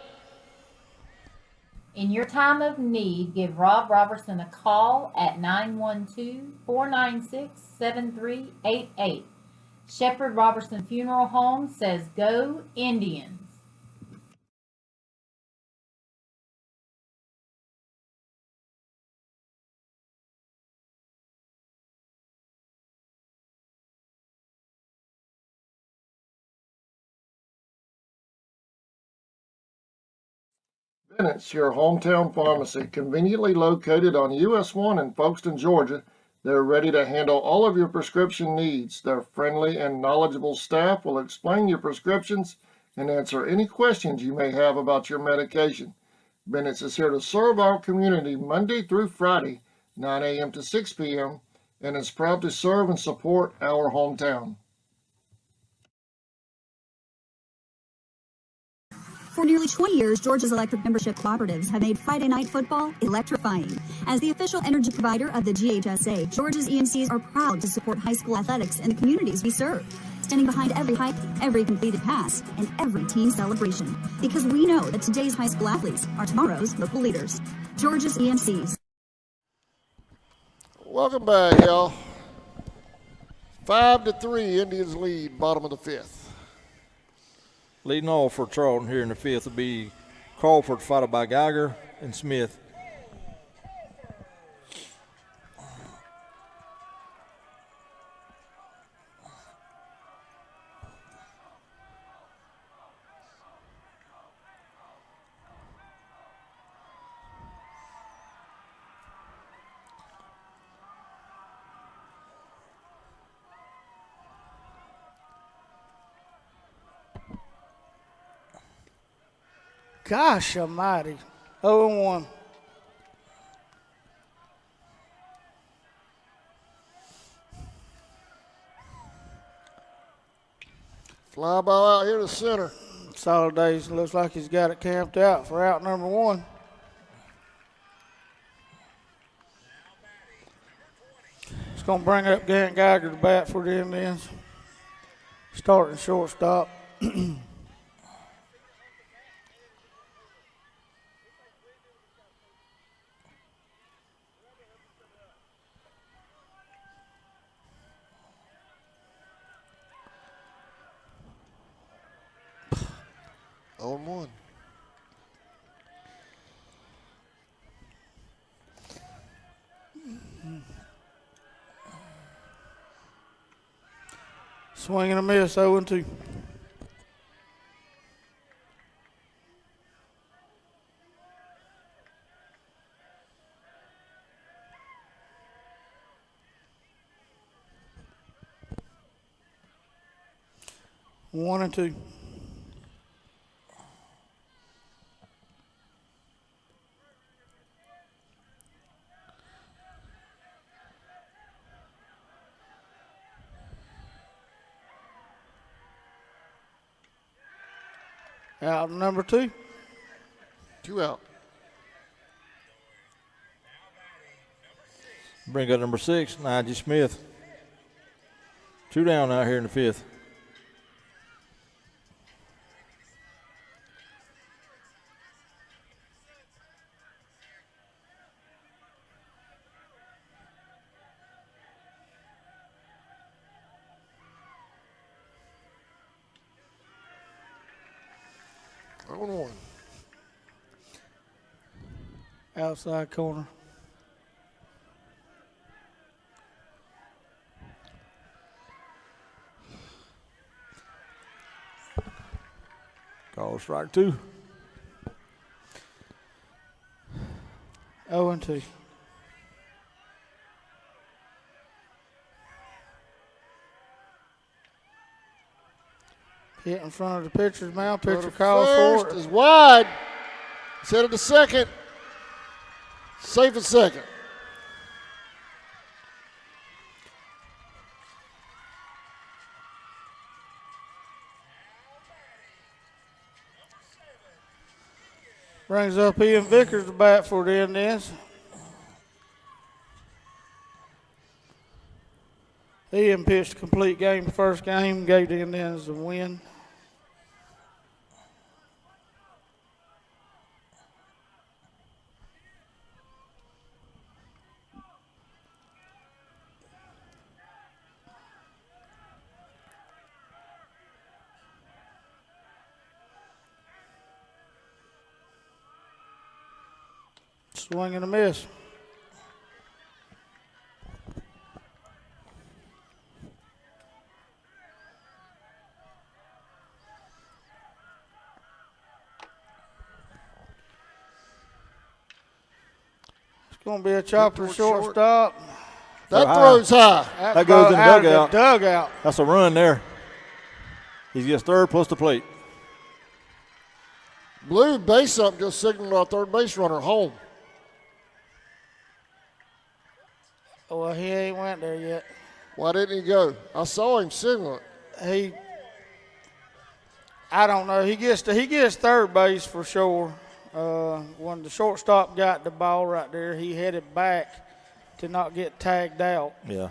In your time of need, give Rob Robertson a call at 912-496-7388. Shepherd Robertson Funeral Home says, "Go Indians." Bennett's, your hometown pharmacy, conveniently located on US 1 in Folkestone, Georgia. They're ready to handle all of your prescription needs. Their friendly and knowledgeable staff will explain your prescriptions and answer any questions you may have about your medication. Bennett's is here to serve our community Monday through Friday, 9 a.m. to 6 p.m., and is proud to serve and support our hometown. For nearly 20 years, Georgia's electric membership cooperatives have made Friday night football electrifying. As the official energy provider of the GHSA, Georgia's EMCs are proud to support high school athletics in the communities we serve, standing behind every hike, every completed pass, and every team celebration. Because we know that today's high school athletes are tomorrow's local leaders. Georgia's EMCs. Welcome back, y'all. 5-3, Indians lead, bottom of the 5th. Leading off for Charlton here in the 5th will be Crawford, followed by Geiger and Smith. Gosh almighty. 0-1. Fly ball out here to center. Solidays looks like he's got it camped out for out number 1. It's going to bring up Gant Geiger to bat for the Indians. Starting shortstop. 0-1. Swing and a miss, 0-2. One and two. Out number 2. 2 out. Bring up number 6, Nigel Smith. 2 down out here in the 5th. On one. Outside corner. Call strike 2. 0-2. Hit in front of the pitcher's mound. Pitcher calls for First it. is wide. He's headed to second. Safe at second. Brings up Ian Vickers to bat for the Indians. Ian pitched a complete game the first game, gave the Indians the win. Swing and a miss. It's going to be a chopper shortstop. That throws high. That goes in the out of dugout. the dugout. That's a run there. He gets third plus the plate. Blue base up just signaled our third base runner home. Well, he ain't went there yet. Why didn't he go? I saw him signal it. I don't know. He gets third base for sure. When the shortstop got the ball right there, he headed back to not get tagged out. Yeah.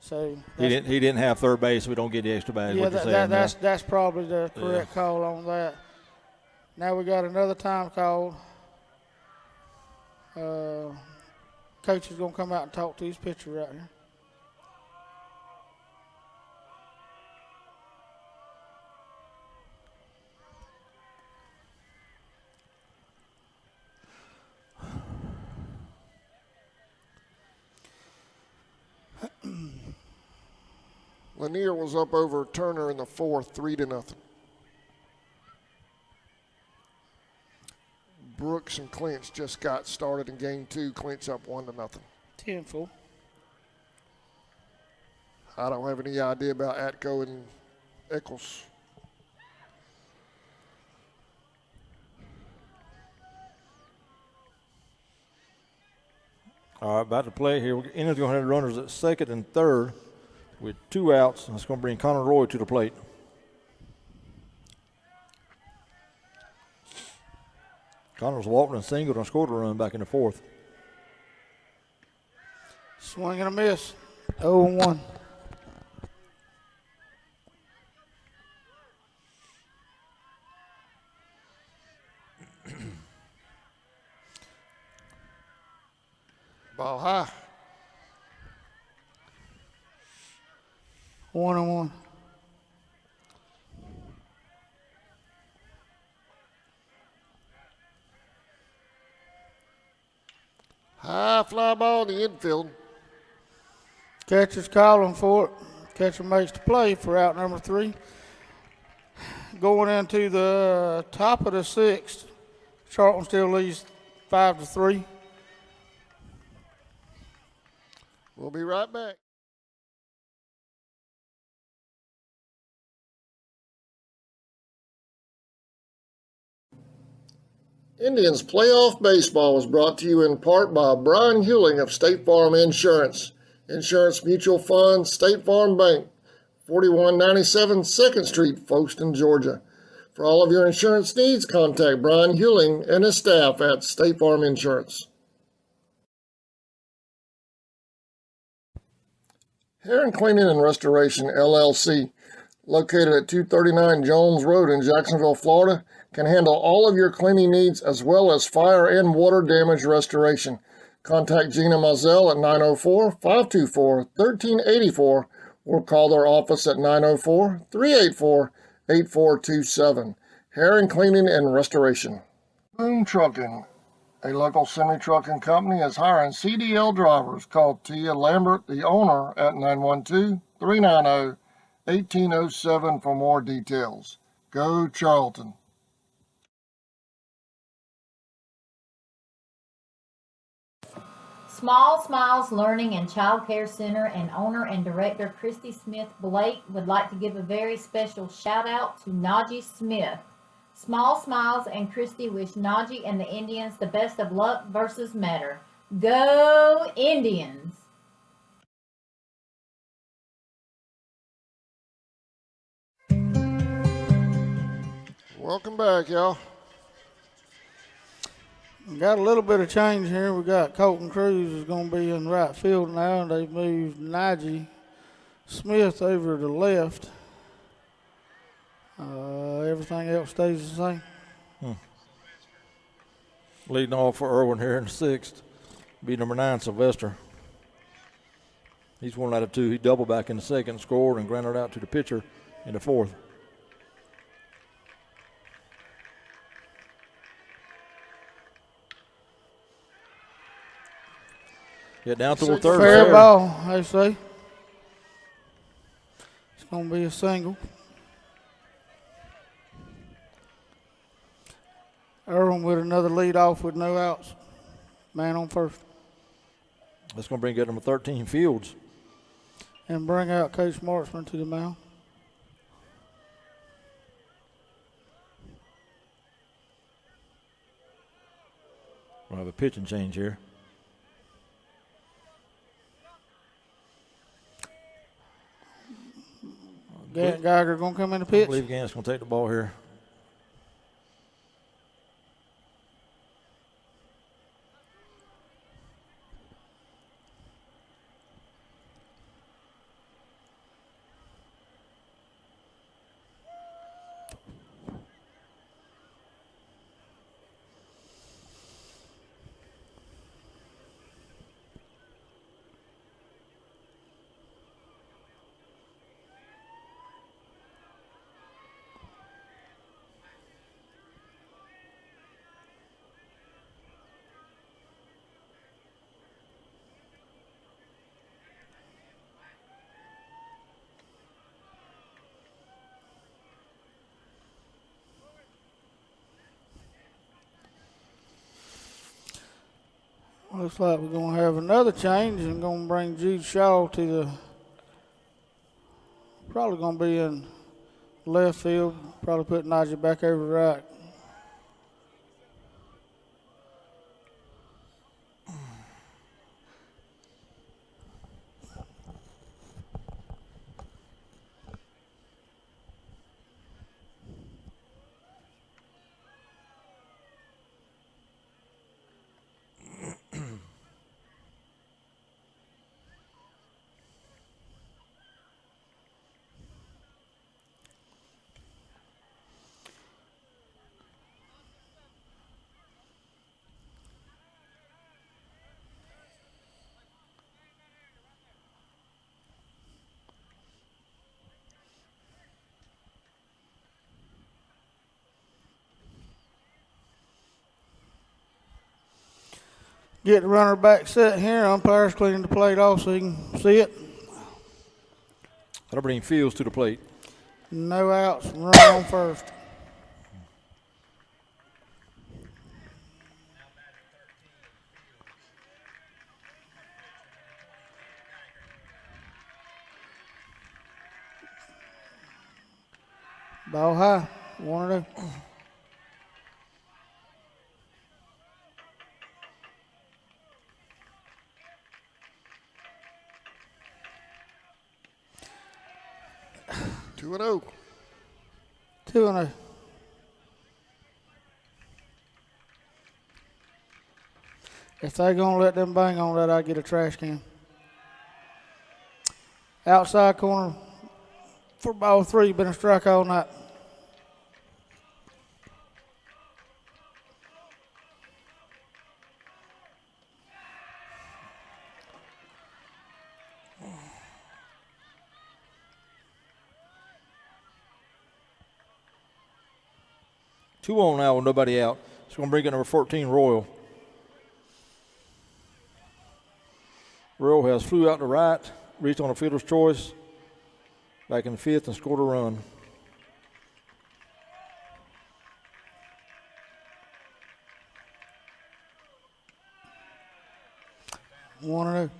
So He didn't have third base. We don't get the extra base. yeah, What you're saying there. that's probably the correct call on that. Now we got another time called. Coach is going to come out and talk to his pitcher right here. Lanier was up over Turner in the 4th, 3-0. Brooks and Clinch just got started in game 2. Clinch up 1-0. 10-4. I don't have any idea about Atco and Eccles. All right, about to play here. Indians going to have runners at second and third with 2 outs. And it's going to bring Connor Roy to the plate. Connors walked and singled and scored a run back in the 4th. Swing and a miss. 0-1. Ball high. 1-1. High fly ball in the infield. Catcher's calling for it. Catcher makes the play for out number 3. Going into the top of the 6th, Charlton still leads 5-3. We'll be right back. Indians Playoff Baseball was brought to you in part by Brian Hewling of State Farm Insurance, Insurance Mutual Fund, State Farm Bank, 4197 2nd Street, Folkestone, Georgia. For all of your insurance needs, contact Brian Hewling and his staff at State Farm Insurance. Hair and Cleaning and Restoration, LLC, located at 239 Jones Road in Jacksonville, Florida, can handle all of your cleaning needs as well as fire and water damage restoration. Contact Gina Mazel at 904-524-1384 or call their office at 904-384-8427. Hair and Cleaning and Restoration. Boom Trucking, a local semi-trucking company, is hiring CDL drivers. Call Tia Lambert, the owner, at 912-390-1807 for more details. Go Charlton. Small Smiles Learning and Child Care Center and owner and director Christy Smith Blake would like to give a very special shout out to Najee Smith. Small Smiles and Christy wish Najee and the Indians the best of luck versus Matter. Go Indians! Welcome back, y'all. We got a little bit of change here. We got Colton Cruz is going to be in right field now. They've moved Najee Smith over to left. Everything else stays the same. Leading off for Irwin here in the sixth, be number 9, Sylvester. He's 1 out of 2. He doubled back in the second, scored, and grounded out to the pitcher in the fourth. Yeah, down toward third. Fair ball, they say. It's going to be a single. Irwin with another lead off with no outs. Man on first. That's going to bring number 13, Fields. And bring out Coach Marksman to the mound. We'll have a pitching change here. Gant Geiger going to come in the pitch. I believe Gant's going to take the ball here. Looks like we're going to have another change and going to bring Jude Shaw to the, probably going to be in left field, probably put Najee back over right. Get the runner back set here. Umpire's cleaning the plate off so you can see it. That'll bring Fields to the plate. No outs, run on first. Ball high, 1-0. 2-0. 2-0. If they're going to let them bang on that, I get a trash can. outside corner for ball 3. Been a strike all night. Two on now with nobody out. It's going to bring in number 14, Royal. Royal has flew out to right, reached on a fielder's choice, back in the 5th, and scored a run. One and 0.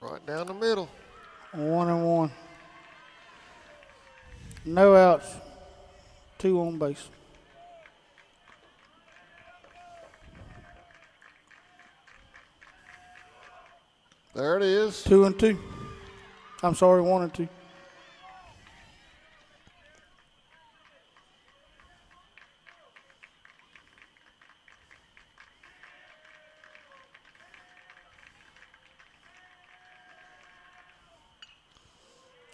Right down the middle. 1 and 1. No outs. 2 on base. There it is. 2 and 2. I'm sorry, 1 and 2.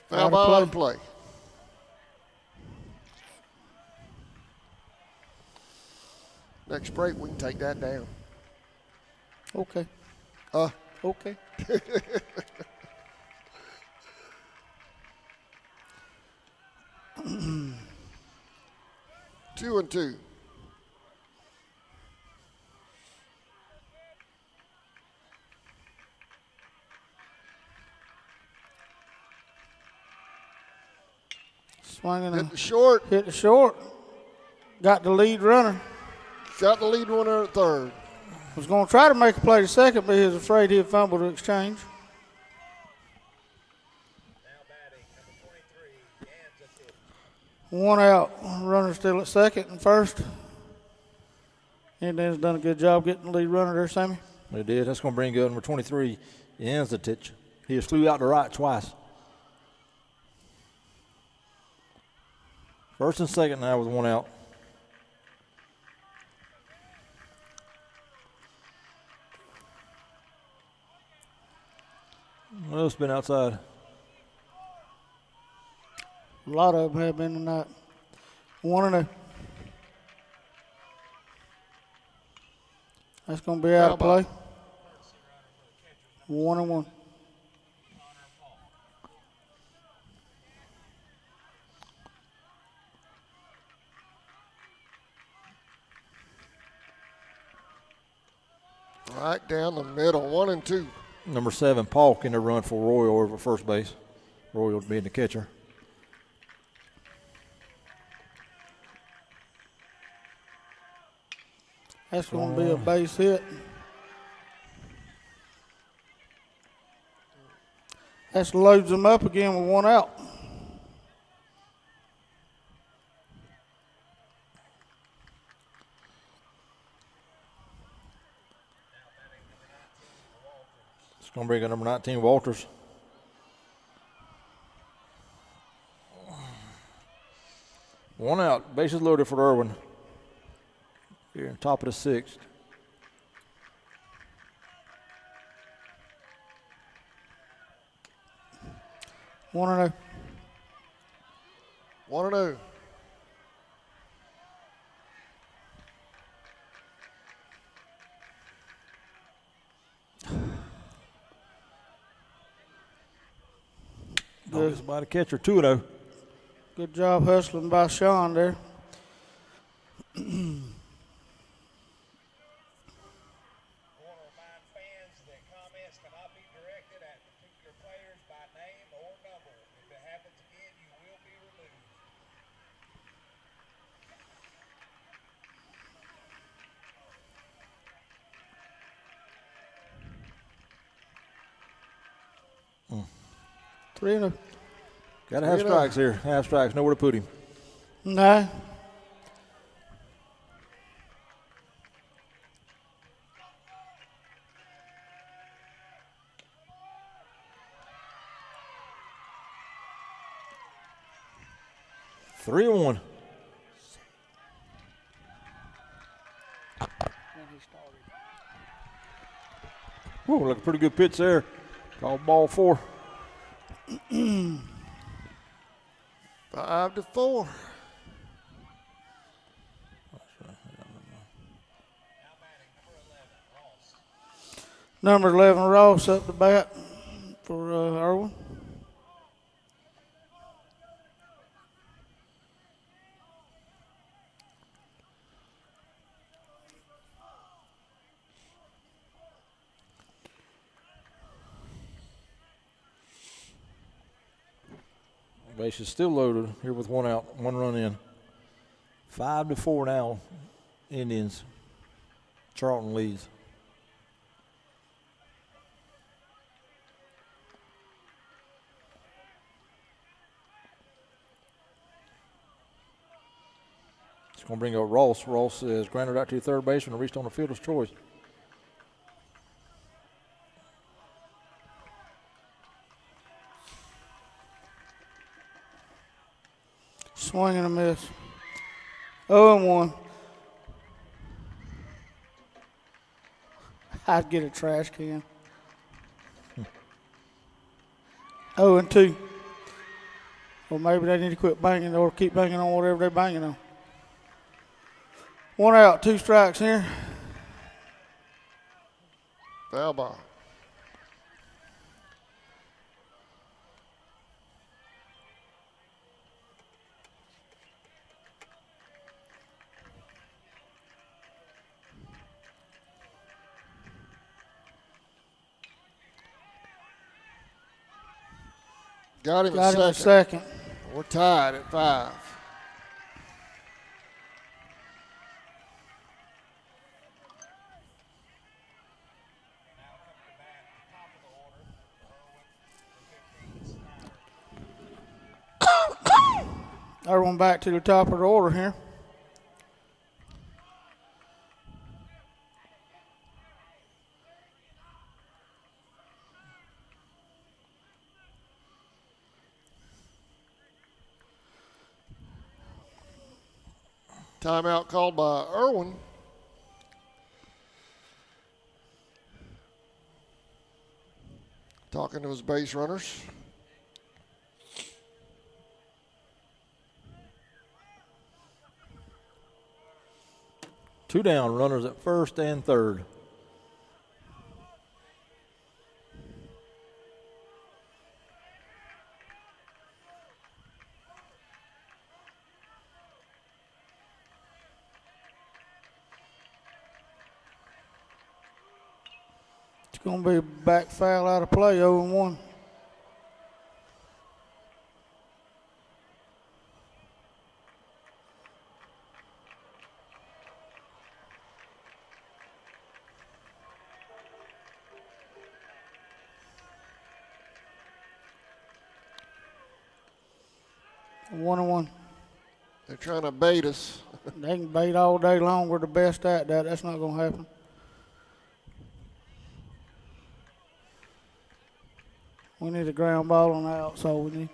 Foul ball out of play. Next break, we can take that down. Okay. Okay. 2 and 2. Swinging Hit the short. hit the short. Got the lead runner. Got the lead runner at third. Was going to try to make a play to second, but he was afraid he'd fumble to exchange. One out. Runner still at second and first. Indians done a good job getting the lead runner there, Sammy. They did. That's going to bring number 23, Yanzatich. He just flew out to right twice. First and second now with 1 out. Well, it's been outside. A lot of them have been tonight. 1 and 0. That's going to be out of play. 1 and 1. Right down the middle, 1 and 2. Number 7, Paul, in the run for Royal over at first base. Royal being the catcher. That's going to be a base hit. That loads them up again with 1 out. It's going to bring in number 19, Walters. One out, bases loaded for Irwin. Here, top of the 6th. One and 0. 1 and 0. Good by the catcher, 2-0. Good job hustling by Sean there. Three and 0. Got to have strikes here. Have strikes. Nowhere to put him. No. 3-1. Whoa, like a pretty good pitch there. Called ball 4. 5-4. Number 11, Ross, up to bat for Irwin. Base is still loaded here with 1 out, 1 run in. 5-4 now, Indians. Charlton leads. It's going to bring up Ross. Ross is grounded out to the third baseman and reached on the fielder's choice. Swing and a miss. 0-1. I'd get a trash can. 0-2. Well, maybe they need to quit banging or keep banging on whatever they're banging on. 1 out, 2 strikes here. Foul ball. Got him at second. We're tied at 5. Everyone back to the top of the order here. Timeout called by Irwin. Talking to his base runners. Two down, runners at first and third. It's going to be back foul out of play, 0-1. One and 1. They're trying to bait us. They can bait all day long. We're the best at that. That's not going to happen. We need a ground ball on the outside. We need.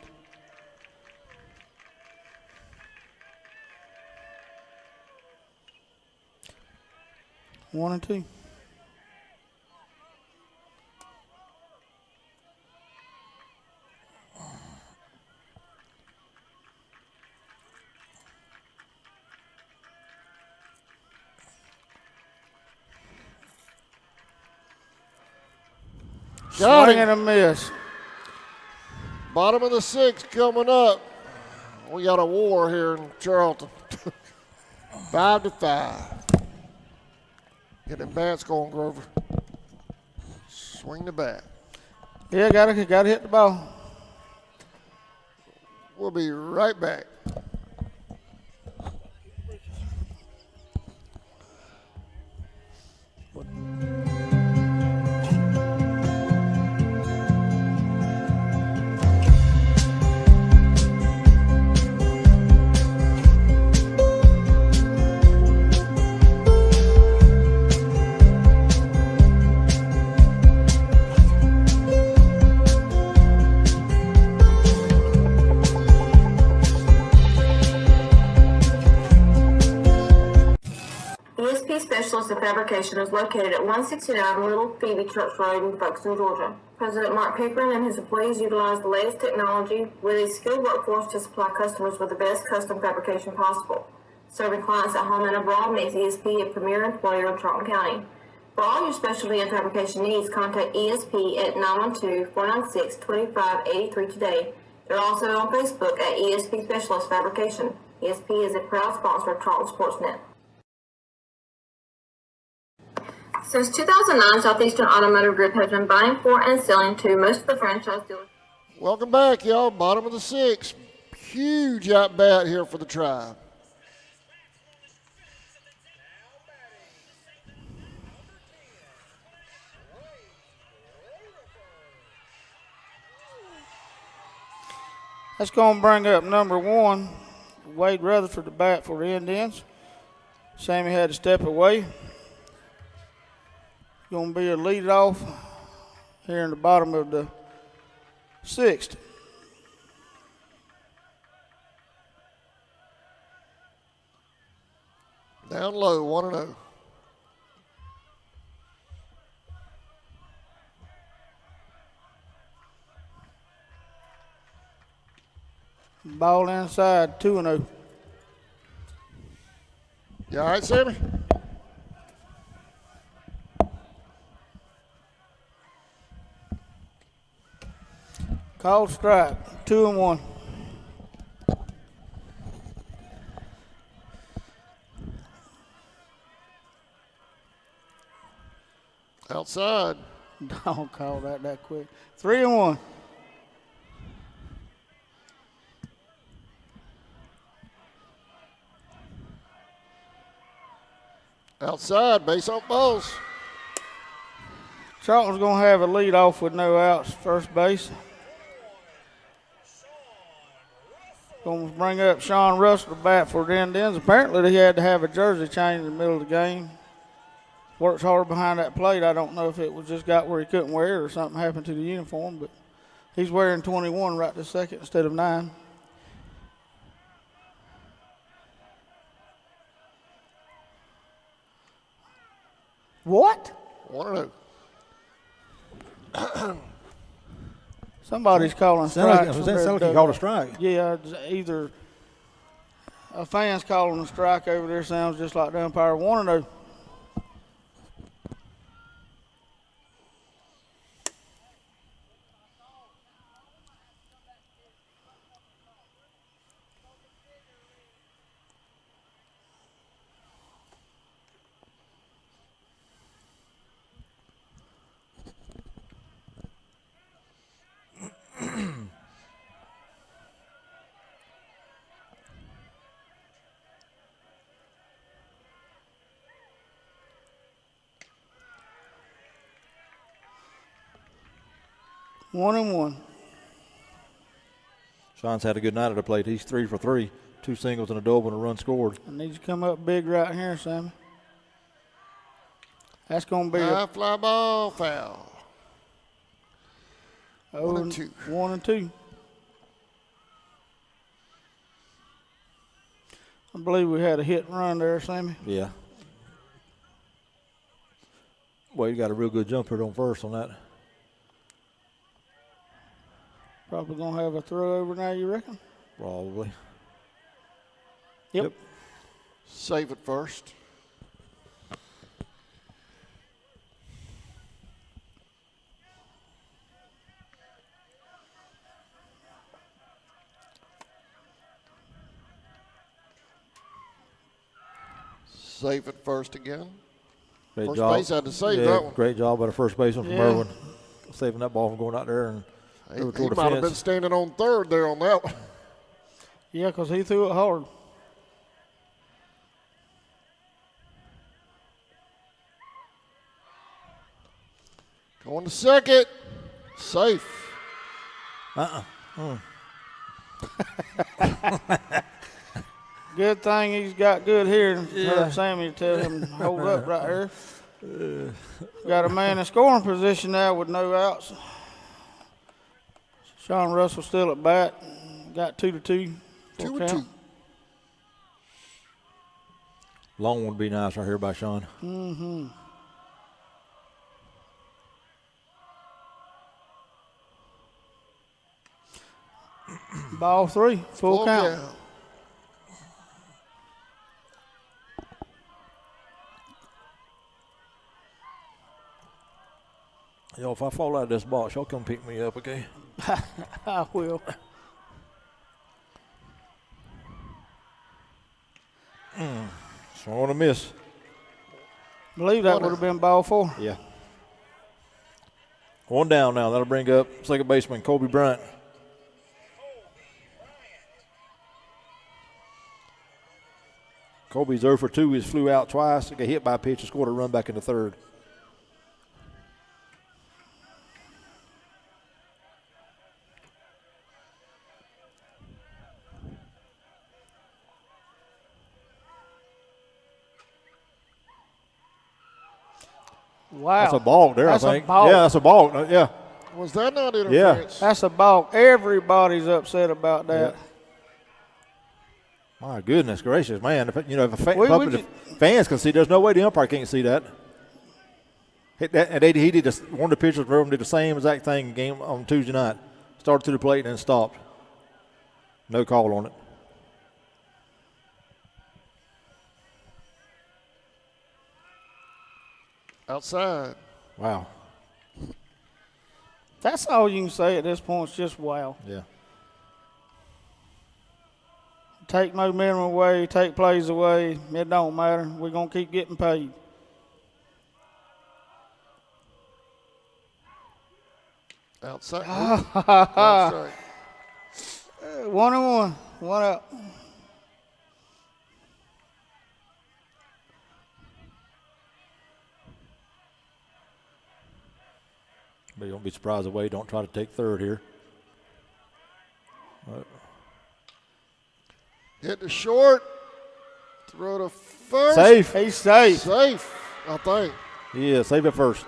One and 2. Got Swing him. and a miss. Bottom of the 6th coming up. We got a war here in Charlton. 5-5. Get them bats going, Grover. Swing the bat. Yeah, gotta hit the ball. We'll be right back. Fabrication is located at 169 Little Phoebe Church Road in Folkestone, Georgia. President Mark Pickering and his employees utilize the latest technology with a skilled workforce to supply customers with the best custom fabrication possible. Serving clients at home and abroad makes ESP a premier employer in Charlton County. For all your specialty and fabrication needs, contact ESP at 912-496-2583 today. They're also on Facebook at ESP Specialist Fabrication. ESP is a proud sponsor of Charlton Sportsnet. Since 2009, Southeastern Automotive Group has been buying for and selling to most of the franchise dealers. Welcome back, y'all. Bottom of the sixth. Huge at bat here for the Tribe. That's going to bring up number 1, Wade Rutherford to bat for the Indians. Sammy had to step away. Going to be a leadoff here in the bottom of the 6th. Down low, 1-0. Ball inside, 2-0. You all right, Sammy? Called strike, 2-1. Outside. Don't call that quick. 3-1. Outside, base off balls. Charlton's going to have a lead off with no outs, first base. Going to bring up Sean Russell to bat for the Indians. Apparently, he had to have a jersey change in the middle of the game. Works hard behind that plate. I don't know if it was just got where he couldn't wear it or something happened to the uniform, but he's wearing 21 right this second instead of 9. What? 1-0. Somebody's calling strikes. Was that sound like he called a strike? Yeah, either a fan's calling a strike over there. Sounds just like the umpire. 1-0. One and one. Sean's had a good night at the plate. He's 3 for 3, 2 singles and a double and a run scored. I need you to come up big right here, Sammy. That's going to be High fly ball, foul. 1-2. 1-2. I believe we had a hit and run there, Sammy. Yeah. Well, you got a real good jumper on first on that. Probably going to have a throw over now, you reckon? Probably. Yep. Save it first. Save it first again. Great First job. base had to save that one. Great job by the first baseman from Irwin, saving that ball from going out there and He over toward the might have been fence. standing on third there on that one. Yeah, because he threw it hard. Going to second. Safe. Good thing he's got good hearing. Yeah. Sammy tell him to hold up right here. Got a man in scoring position now with no outs. Sean Russell still at bat. Got 2-2. 2-2. Long one would be nice right here by Sean. Mm-hmm. Ball 3, full count. Yo, if I fall out of this box, y'all come pick me up, okay? I will. Swung on a miss. Believe that would have been ball 4. Yeah. One down now. That'll bring up second baseman Kobe Bryant. Kobe's 0 for 2. He flew out twice, got hit by a pitch, and scored a run back in the third. Wow. That's a balk there, That's I think. a balk. Yeah, that's a balk. Yeah. Was that not interference? That's a balk. Everybody's upset about that. Yeah. My goodness gracious, man. If, you know, if fans can see, there's no way the umpire can't see that. Hit that, and he did one of the pitchers did the same exact thing game on Tuesday night. Started to the plate and then stopped. No call on it. Outside. Wow. That's all you can say at this point. It's just wow. Yeah. Take momentum away, take plays away. It don't matter. We're going to keep getting paid. Outside. Outside. 1-1. 1 out. But you don't be surprised away. Don't try to take third here. Hit the short. Throw to first. Safe. He's safe. Safe, I think. Yeah, save it first.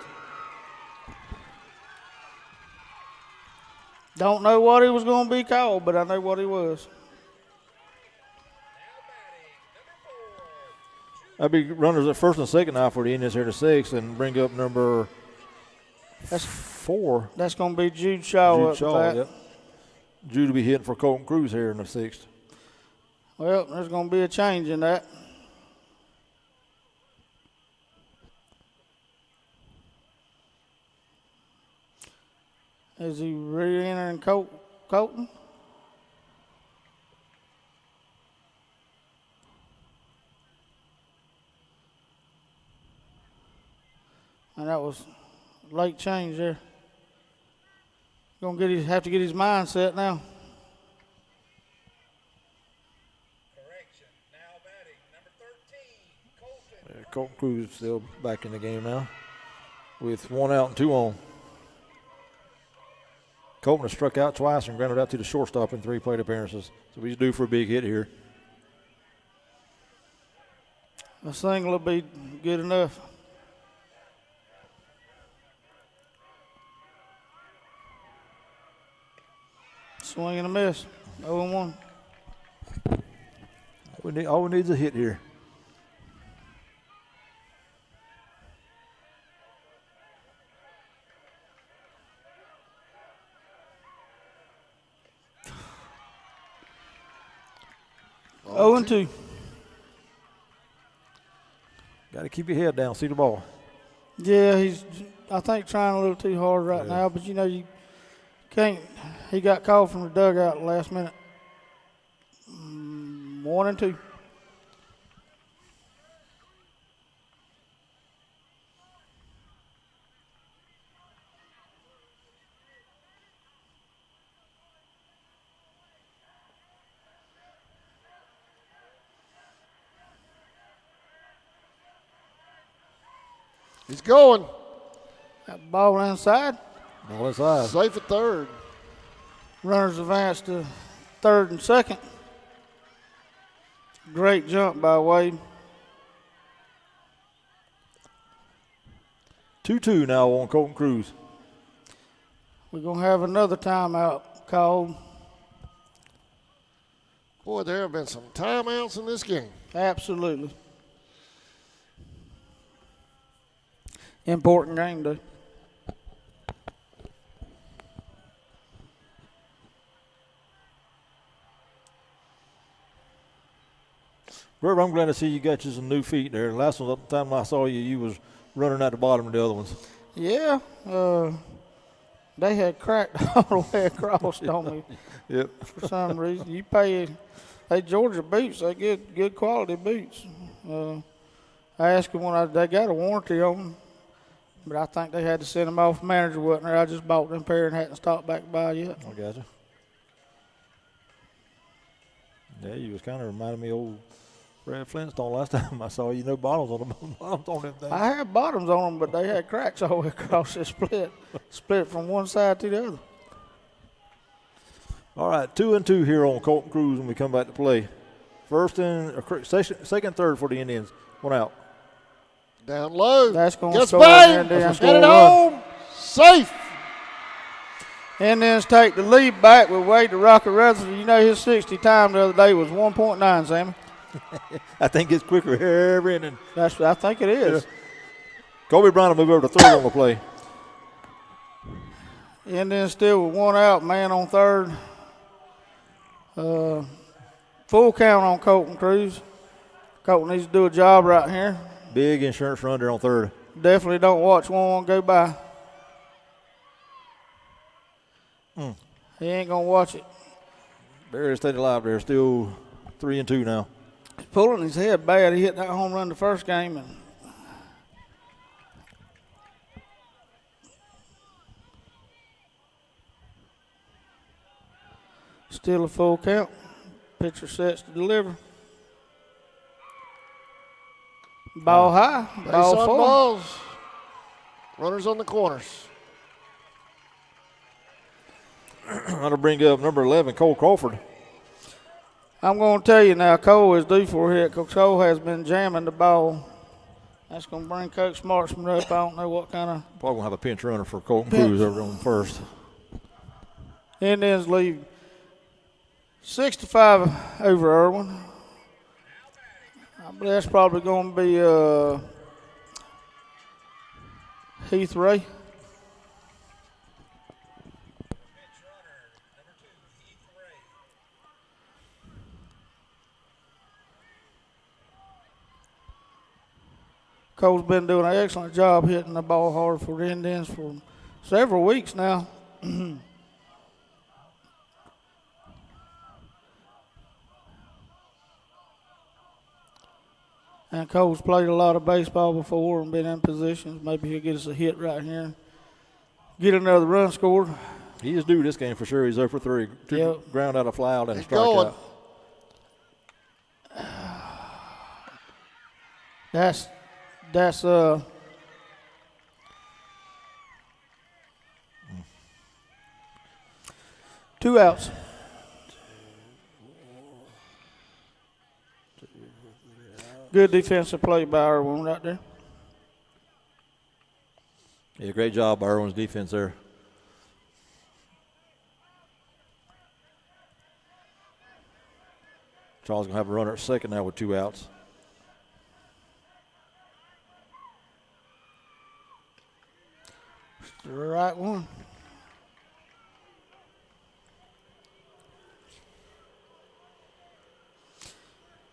Don't know what he was going to be called, but I know what he was. That'd be runners at first and second now for the Indians here to 6th, and bring up number 4. That's going to be Jude Shaw. Jude up Shaw, that. yep. Jude will be hitting for Colton Cruz here in the 6th. Well, there's going to be a change in that. Is he re-entering Colton? And that was a late change there. Gonna have to get his mind set now. Correction. Now batting, number 13, Colton. Yeah, Colton Cruz still back in the game now with 1 out and 2 on. Colton has struck out twice and grounded out to the shortstop in 3 plate appearances. So he's due for a big hit here. A single will be good enough. Swing and a miss. 0-1. All we need is a hit here. Oh, and 2. Got to keep your head down, see the ball. Yeah, he's, I think, trying a little too hard right now, but you know, you can't. He got called from the dugout at the last minute. 1 and 2. He's going. That ball inside. Ball inside. Safe at third. Runners advance to third and second. Great jump by Wade. 2-2 now on Colton Cruz. We're going to have another timeout called. Boy, there have been some timeouts in this game. Absolutely. important game day. Robert, I'm glad to see you got you some new feet there. Last time I saw you, you was running at the bottom of the other ones. Yeah, they had cracked all the way across on me. Yep. For some reason. You pay, they Georgia boots, they get good quality boots. I asked them when they got a warranty on them, but I think they had to send them off. Manager wasn't there. I just bought them pair and hadn't stopped back by yet. I got you. Yeah, you was kind of reminding me of old Brad Flintstone last time I saw you. No bottoms on them. Bottoms on them things. I had bottoms on them, but they had cracks all the way across the split from one side to the other. All right, 2-2 here on Colton Cruz when we come back to play. Second, third for the Indians. One out. Down low. That's going to Gets score. banged. Indians Get it run. home. Safe. Indians take the lead back with Wade to Rocket Rutherford. You know his 60 time the other day was 1.9, Sammy. I think it's quicker every inning. That's what I think it is. Yeah. Kobe Brown will move over to third on the play. Indians still with one out, man on third. Full count on Colton Cruz. Colton needs to do a job right here. Big insurance run there on third. Definitely don't watch one go by. He ain't going to watch it. Barry stayed alive there. Still 3-2 now. He's pulling his head bad. He hit that home run the first game. And still a full count. Pitcher sets to deliver. Ball high. Base Ball on full. balls. Runners on the corners. That'll bring up number 11, Cole Crawford. I'm going to tell you now, Cole is due for a hit because Cole has been jamming the ball. That's going to bring Coach Smartsman up. I don't know what kind of. Probably going to have a pinch runner for Colton Cruz over on first. Indians lead 6-5 over Irwin. I believe that's probably going to be Heath Ray. Cole's been doing an excellent job hitting the ball hard for the Indians for several weeks now. And Cole's played a lot of baseball before and been in positions. Maybe he'll get us a hit right here and get another run scored. He is due this game for sure. He's 0 for 3. Yep. Ground out, a fly out, and a He's going. That's 2 outs. Good defensive play by Irwin right there. Yeah, great job by Irwin's defense there. Charles going to have a runner at second now with 2 outs. The right one.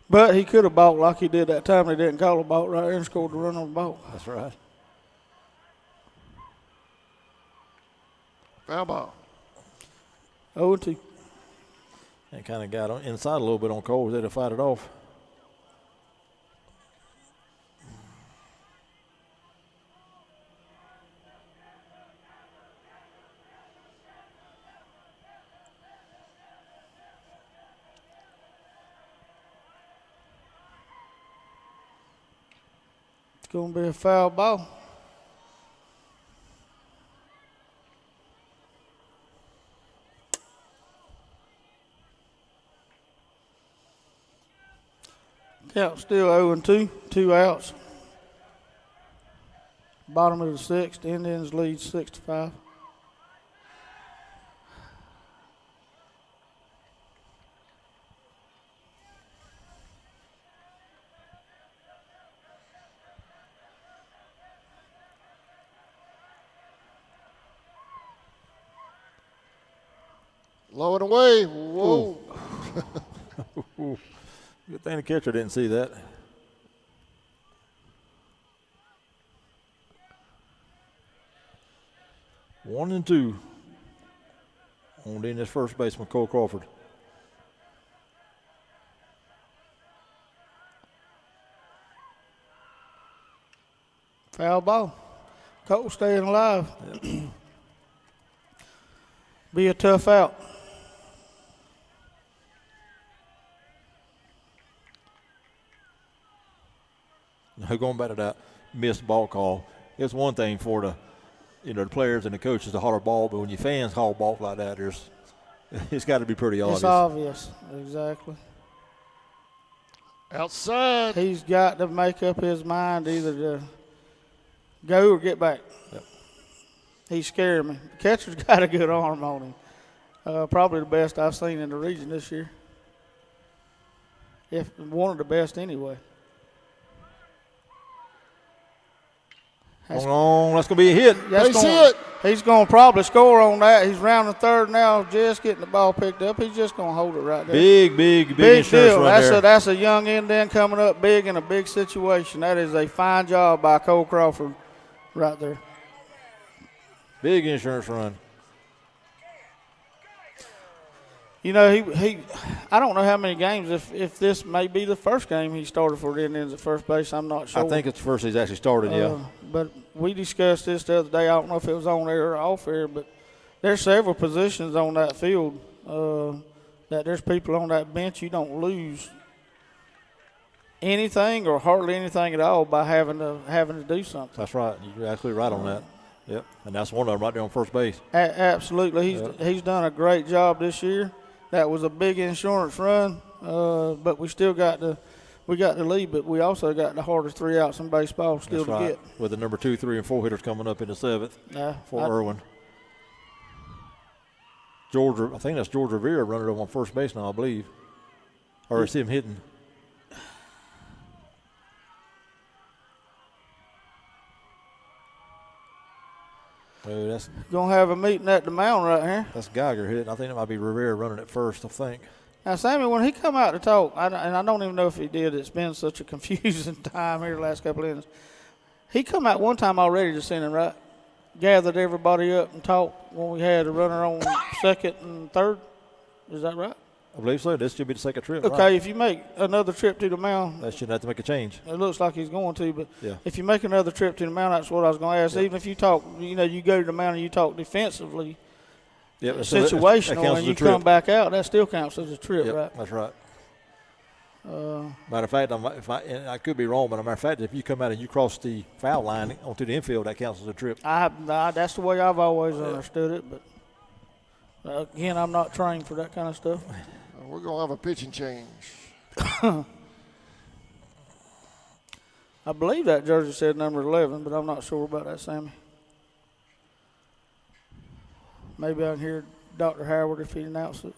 But he could have balked like he did that time. They didn't call a balk right there and scored the run on the ball. That's right. Foul ball. 0-2. And kind of got on inside a little bit on Cole. They had to fight it off. It's going to be a foul ball. Count still 0-2, 2 outs. Bottom of the sixth, Indians lead 6-5. Low and away. Whoa. Good thing the catcher didn't see that. One and two on in this first baseman, Cole Crawford. Foul ball. Cole staying alive. Yep. Be a tough out. Now going back to that missed ball call, it's one thing for the players and the coaches to holler ball, but when your fans call balls like that, it's got to be pretty obvious. It's obvious, exactly. Outside. He's got to make up his mind either to go or get back. Yep. He's scaring me. The catcher's got a good arm on him. Probably the best I've seen in the region this year. If one of the best anyway. That's going to be a hit. Base hit. He's going to probably score on that. He's rounding third now, just getting the ball picked up. He's just going to hold it right there. Big insurance deal. run there. That's a young Indian coming up big in a big situation. That is a fine job by Cole Crawford right there. Big insurance run. You know, he I don't know how many games, if this may be the first game he started for the Indians at first base, I'm not sure. I think it's the first he's actually started, yeah. But we discussed this the other day. I don't know if it was on air or off air, but there's several positions on that field that there's people on that bench you don't lose anything or hardly anything at all by having to do something. That's right. You're absolutely right on that. Yep, and that's one of them right there on first base. Absolutely. He's done a great job this year. That was a big insurance run, but we still got the lead, but we also got the hardest 3 outs in baseball still That's to right. get. With the number 2, 3, and 4 hitters coming up in the 7th for Irwin. I think that's George Rivera running up on first base now, I believe. Or is him hitting? Oh, that's Gonna have a meeting at the mound right here. That's Geiger hitting. I think it might be Rivera running at first, I think. Now, Sammy, when he come out to talk, and I don't even know if he did, it's been such a confusing time here the last couple of innings. He come out one time already this inning, right? Gathered everybody up and talked when we had a runner on second and third. Is that right? I believe so. This should be the second trip. Okay, right? if you make another trip to the mound. That shouldn't have to make a change. It looks like he's going to, but yeah. If you make another trip to the mound, that's what I was going to ask. Yep. Even if you talk, you go to the mound and you talk defensively, yep. situational, and you come back out, that still counts as a trip, yep. right? That's right. Matter of fact, I could be wrong, but matter of fact, if you come out and you cross the foul line onto the infield, that counts as a trip. That's the way I've always understood it, but again, I'm not trained for that kind of stuff. We're going to have a pitching change. I believe that jersey said number 11, but I'm not sure about that, Sammy. Maybe I can hear Dr. Howard if he announced it.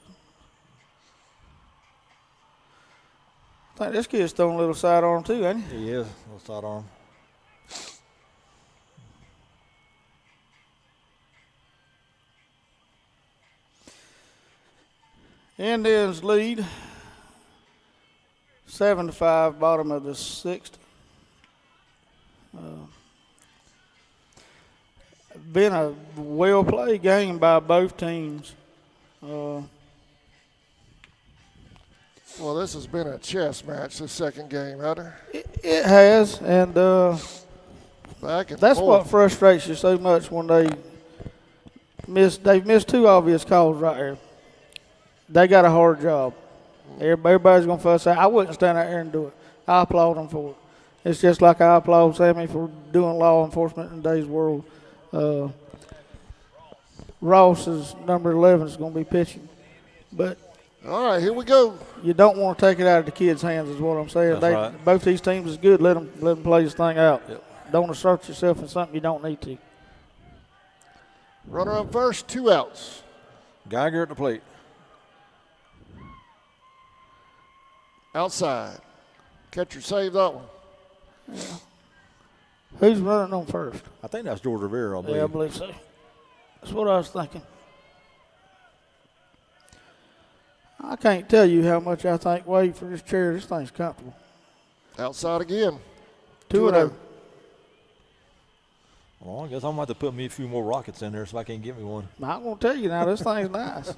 I think this kid's throwing a little sidearm too, ain't he? He is, a little sidearm. Indians lead 7-5, bottom of the 6th. Been a well-played game by both teams. Well, this has been a chess match, the second game, hasn't it? It has, and Back and that's forth. what frustrates you so much when they've missed 2 obvious calls right here. They got a hard job. Everybody's going to fuss out. I wouldn't stand out here and do it. I applaud them for it. It's just like I applaud Sammy for doing law enforcement in today's world. Ross is number 11 is going to be pitching. But all right, here we go. You don't want to take it out of the kids' hands is what I'm saying. That's right. Both these teams is good. Let them play this thing out. Yep. Don't assert yourself in something you don't need to. Runner up first, 2 outs. Geiger at the plate. Outside. Catcher saved that one. Yeah. Who's running on first? I think that's George Rivera, I believe. Yeah, I believe so. That's what I was thinking. I can't tell you how much I think Wade for this chair. This thing's comfortable. Outside again. 2-0. Well, I guess I'm going to have to put me a few more rockets in there so I can get me one. I'm going to tell you now, this thing's nice.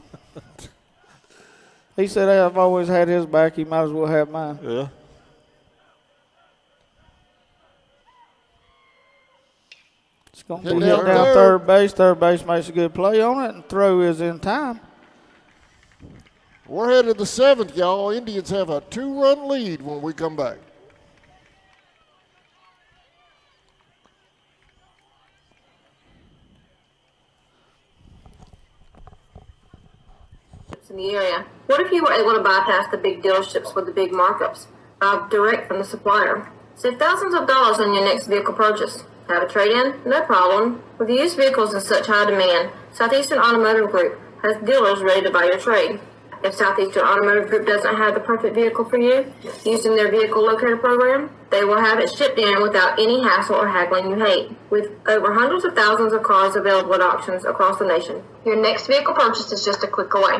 He said, I've always had his back. He might as well have mine. Yeah. It's going to be hit down third base. Third base makes a good play on it, and throw is in time. We're headed to the 7th, y'all. Indians have a 2-run lead when we come back. In the area. What if you were able to bypass the big dealerships with the big markups? Buy direct from the supplier. Save thousands of dollars on your next vehicle purchase. Have a trade-in? No problem. With used vehicles in such high demand, Southeastern Automotive Group has dealers ready to buy your trade. If Southeastern Automotive Group doesn't have the perfect vehicle for you, using their vehicle locator program, they will have it shipped in without any hassle or haggling you hate. With over hundreds of thousands of cars available at auctions across the nation, your next vehicle purchase is just a click away.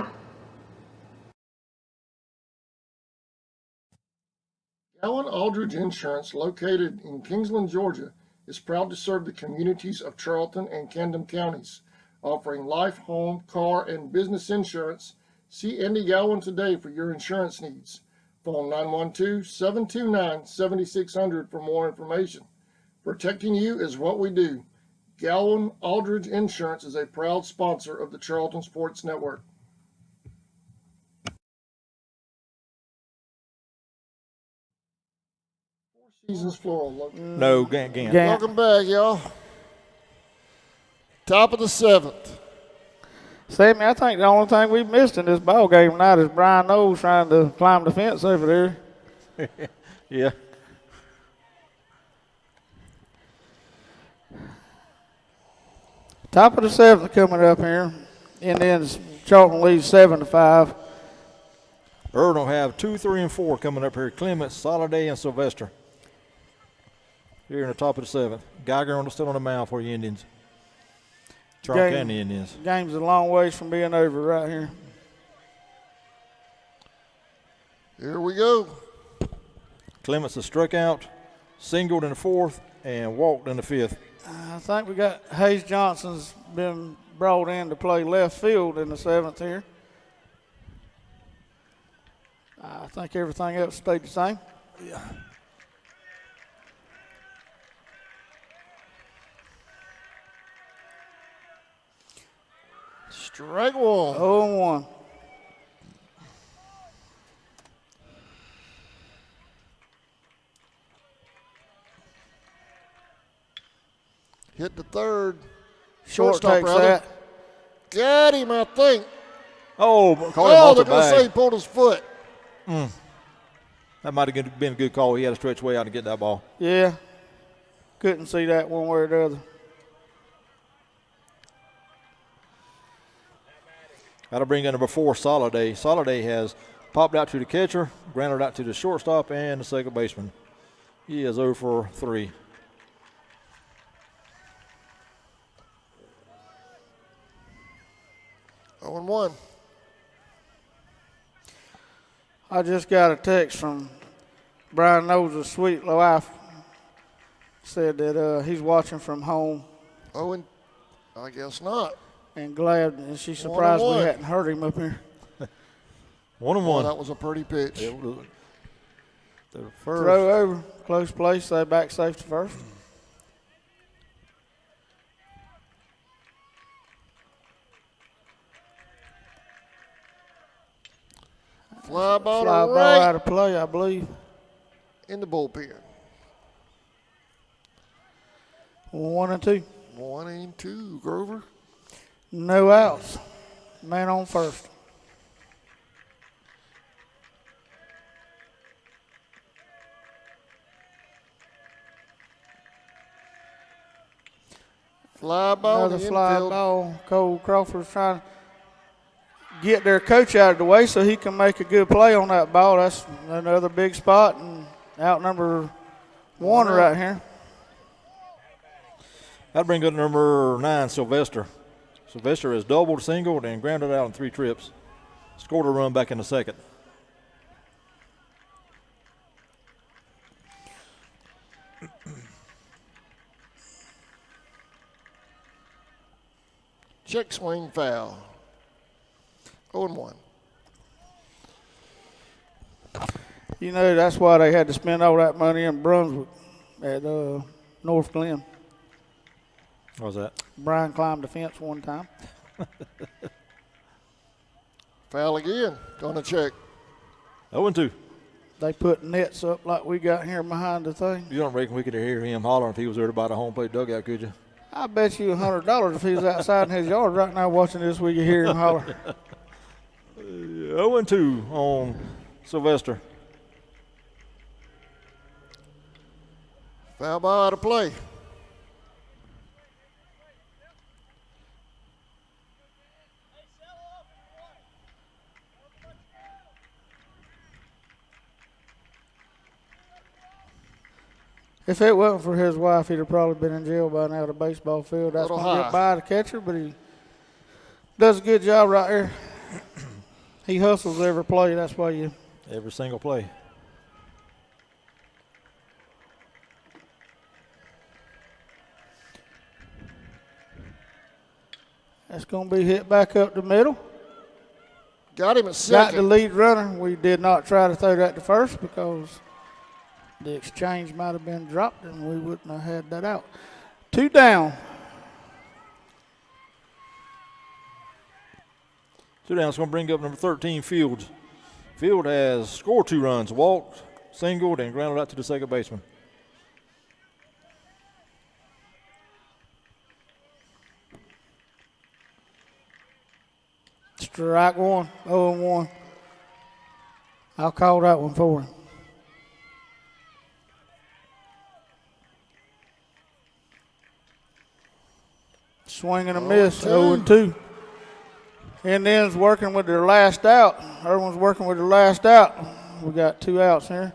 Allen Aldridge Insurance, located in Kingsland, Georgia, is proud to serve the communities of Charlton and Camden counties, offering life, home, car, and business insurance. See Andy Gowan today for your insurance needs. Phone 912-729-7600 for more information. Protecting you is what we do. Gowan Aldridge Insurance is a proud sponsor of the Charlton Sports Network. Seasons Floral. No, Gant. Welcome back, y'all. Top of the 7th. Sammy, I think the only thing we've missed in this ball game tonight is Brian Knowles trying to climb the fence over there. Yeah. Top of the 7th coming up here. Indians, Charlton leads 7-5. Irwin will have 2, 3, and 4 coming up here. Clements, Soliday, and Sylvester. Here in the top of the 7th. Geiger still on the mound for the Indians. Charlton and the Indians. Game's a long ways from being over right here. Here we go. Clements has struck out, singled in the 4th, and walked in the 5th. I think we got Hayes Johnson's been brought in to play left field in the 7th here. I think everything else stayed the same. Yeah. Strike one. 0-1. Hit the third. Short Shortstop, takes rather. that. Got him, I think. Oh, call him Oh, off they're the going to say bag. he pulled his foot. That might have been a good call. He had to stretch way out to get that ball. Yeah. Couldn't see that one way or the other. That'll bring in number 4, Soliday. Soliday has popped out to the catcher, grounded out to the shortstop, and the second baseman. He is 0 for 3. 0-1. I just got a text from Brian Knowles' sweet wife. Said that he's watching from home. Oh, and I guess not. And glad, and she's surprised we 1-1. hadn't heard him up here. 1-1. Oh, that was a pretty pitch. It was the first. Throw over, close place, they back safe to first. Fly ball Fly to ball right out of play, I believe. in the bullpen. 1-2. 1-2, Grover. No outs. Man on first. Fly ball Another to fly infield. ball. Cole Crawford's trying to get their coach out of the way so he can make a good play on that ball. That's another big spot, and out number 1 right here. That'll bring up number 9, Sylvester. Sylvester has doubled, singled, and grounded out in 3 trips. Scored a run back in the second. Check swing foul. 0-1. You know, that's why they had to spend all that money in Brunswick at North Glen. What was that? Brian climbed the fence one time. Foul again. Gonna check. 0-2. They put nets up like we got here behind the thing. You don't reckon we could hear him hollering if he was there by the home plate dugout, could you? I bet you $100 if he was outside in his yard right now watching this, we could hear him holler. 0-2 on Sylvester. Foul ball out of play. If it wasn't for his wife, he'd have probably been in jail by now at a baseball field. That's going to get by the catcher, but he does a good job right there. He hustles every play. That's why you. Every single play. That's going to be hit back up the middle. Got him at second. Got the lead runner. We did not try to throw that to first because the exchange might have been dropped and we wouldn't have had that out. 2 down. 2 down. It's going to bring up number 13, Fields. Field has scored 2 runs, walked, singled, and grounded out to the second baseman. Strike one, 0-1. I'll call that one for him. Swing and a miss, 0-2. Indians working with their last out. Irwin's working with their last out. We got 2 outs here.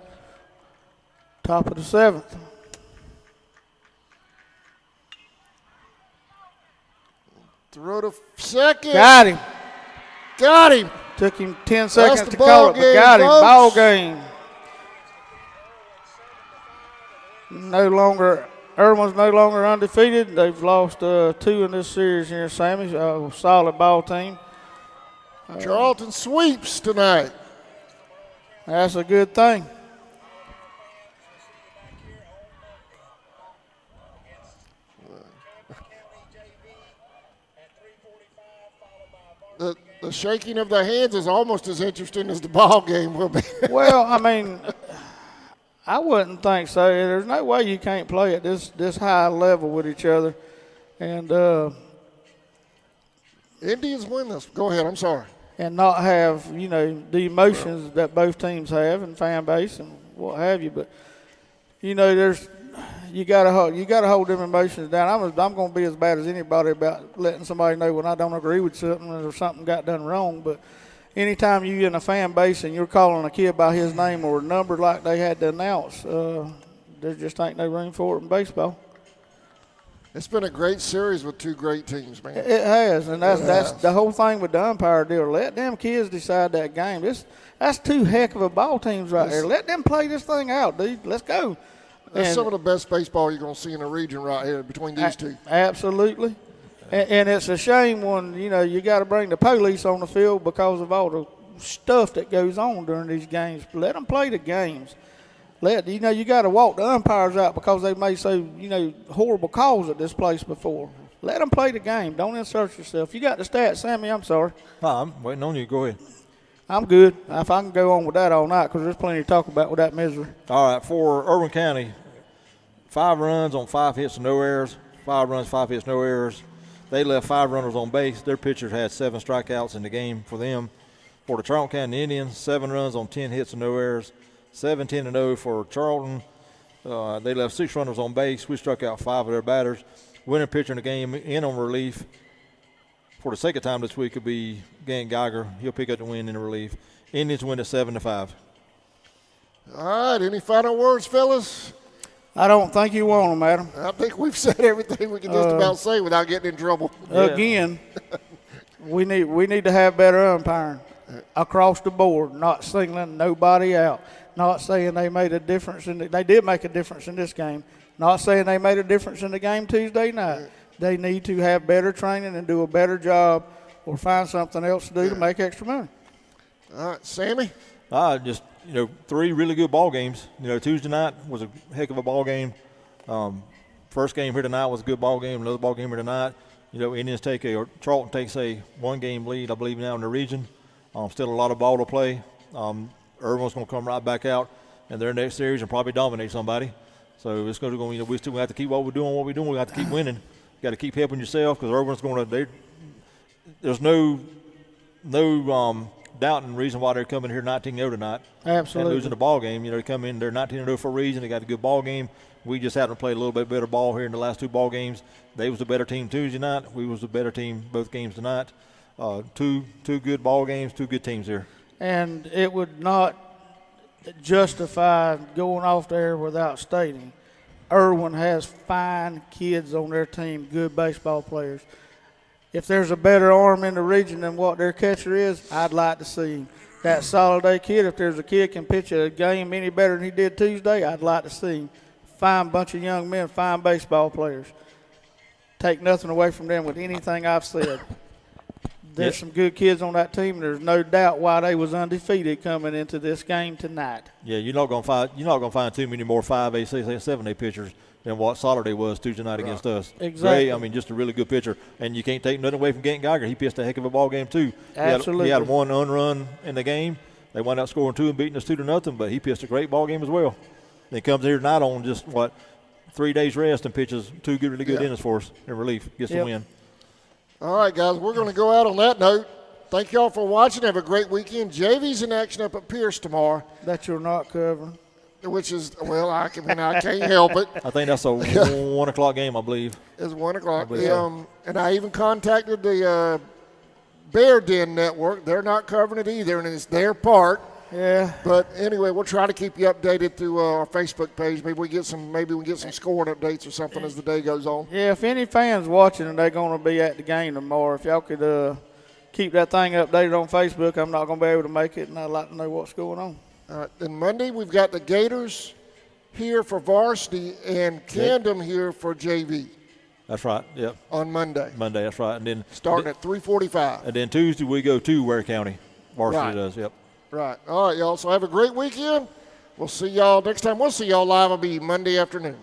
Top of the 7th. Throw to second. Got him. Got him. Took him 10 seconds the to call it, but game, got him. folks. Ball game. No longer, Irwin's no longer undefeated. They've lost 2 in this series here, Sammy. Solid ball team. Charlton sweeps tonight. That's a good thing. The shaking of the hands is almost as interesting as the ball game will be. Well, I mean, I wouldn't think so. There's no way you can't play at this high level with each other. And Indians win this. Go ahead. I'm sorry. And not have, you know, the emotions that both teams have and fan base and what have you. But, you know, you gotta hold them emotions down. I'm going to be as bad as anybody about letting somebody know when I don't agree with something or something got done wrong. But anytime you're in a fan base and you're calling a kid by his name or a number like they had to announce, there just ain't no room for it in baseball. It's been a great series with 2 great teams, man. It has, and that's the whole thing with the umpire deal. Let them kids decide that game. That's 2 heck of a ball teams right there. Let them play this thing out, dude. Let's go. That's some of the best baseball you're going to see in the region right here between these 2. Absolutely. And it's a shame when, you know, you got to bring the police on the field because of all the stuff that goes on during these games. Let them play the games. You got to walk the umpires out because they made so, horrible calls at this place before. Let them play the game. Don't insert yourself. You got the stats, Sammy. I'm sorry. I'm waiting on you. Go ahead. I'm good. If I can go on with that all night because there's plenty to talk about with that misery. All right, for Irwin County, 5 runs on 5 hits and no errors. 5 runs, 5 hits, no errors. They left 5 runners on base. Their pitchers had 7 strikeouts in the game for them. For the Charlton County Indians, 7 runs on 10 hits and no errors. 17-0 for Charlton. They left 6 runners on base. We struck out 5 of their batters. Winning pitcher in the game in on relief for the second time this week will be Gann Geiger. He'll pick up the win in the relief. Indians win at 7-5. All right. Any final words, fellas? I don't think you want them, Adam. I think we've said everything we can just about say without getting in trouble. Again, we need to have better umpiring. across the board, not singling nobody out. Not saying they made a difference they did make a difference in this game. Not saying they made a difference in the game Tuesday night. They need to have better training and do a better job or find something else to do to make extra money. All right, Sammy? Just, 3 really good ball games. Tuesday night was a heck of a ball game. First game here tonight was a good ball game. Another ball game here tonight. Indians Charlton takes a 1-game lead, I believe, now in the region. Still a lot of ball to play. Irwin's going to come right back out in their next series and probably dominate somebody. So it's going to go. We still have to keep what we're doing. We have to keep winning. You got to keep helping yourself because Irwin's going to. There's no doubt and reason why they're coming here 19-0 tonight. Absolutely. And losing the ball game. They come in. They're 19-0 for a reason. They got a good ball game. We just happened to play a little bit better ball here in the last 2 ball games. They was the better team Tuesday night. We was the better team both games tonight. Two good ball games. 2 good teams here. And it would not justify going off there without stating Irwin has fine kids on their team, good baseball players. If there's a better arm in the region than what their catcher is, I'd like to see him. That solid A kid, if there's a kid can pitch a game any better than he did Tuesday, I'd like to see him. Fine bunch of young men, fine baseball players. Take nothing away from them with anything I've said. There's some good kids on that team. There's no doubt why they was undefeated coming into this game tonight. Yeah, you're not going to find too many more 5A, 6A, 7A pitchers than what Soliday was Tuesday night against us. Exactly. Gray, just a really good pitcher. And you can't take nothing away from Ganton Geiger. He pitched a heck of a ball game too. Absolutely. He had 1 unrun in the game. They wound up scoring 2 and beating us 2-0, but he pitched a great ball game as well. And he comes here tonight on just 3 days rest and pitches 2 really good innings for us in relief. Gets the win. All right, guys, we're going to go out on that note. Thank you all for watching. Have a great weekend. JV's in action up at Pierce tomorrow. That you're not covering. Which is, I can't help it. I think that's a 1 o'clock game, I believe. It's 1 o'clock. So. And I even contacted the Bear Den Network. They're not covering it either, and it's their part. Yeah. But anyway, we'll try to keep you updated through our Facebook page. Maybe we get some scoring updates or something as the day goes on. Yeah, if any fans watching and they're going to be at the game tomorrow, if y'all could keep that thing updated on Facebook, I'm not going to be able to make it, and I'd like to know what's going on. All right. Then Monday we've got the Gators here for varsity and Camden here for JV. That's right. Yep. On Monday. That's right. And then starting at 3:45. And then Tuesday we go to Ware County. Varsity does. Yep. Right. All right, y'all. So have a great weekend. We'll see y'all next time. We'll see y'all live. It'll be Monday afternoon.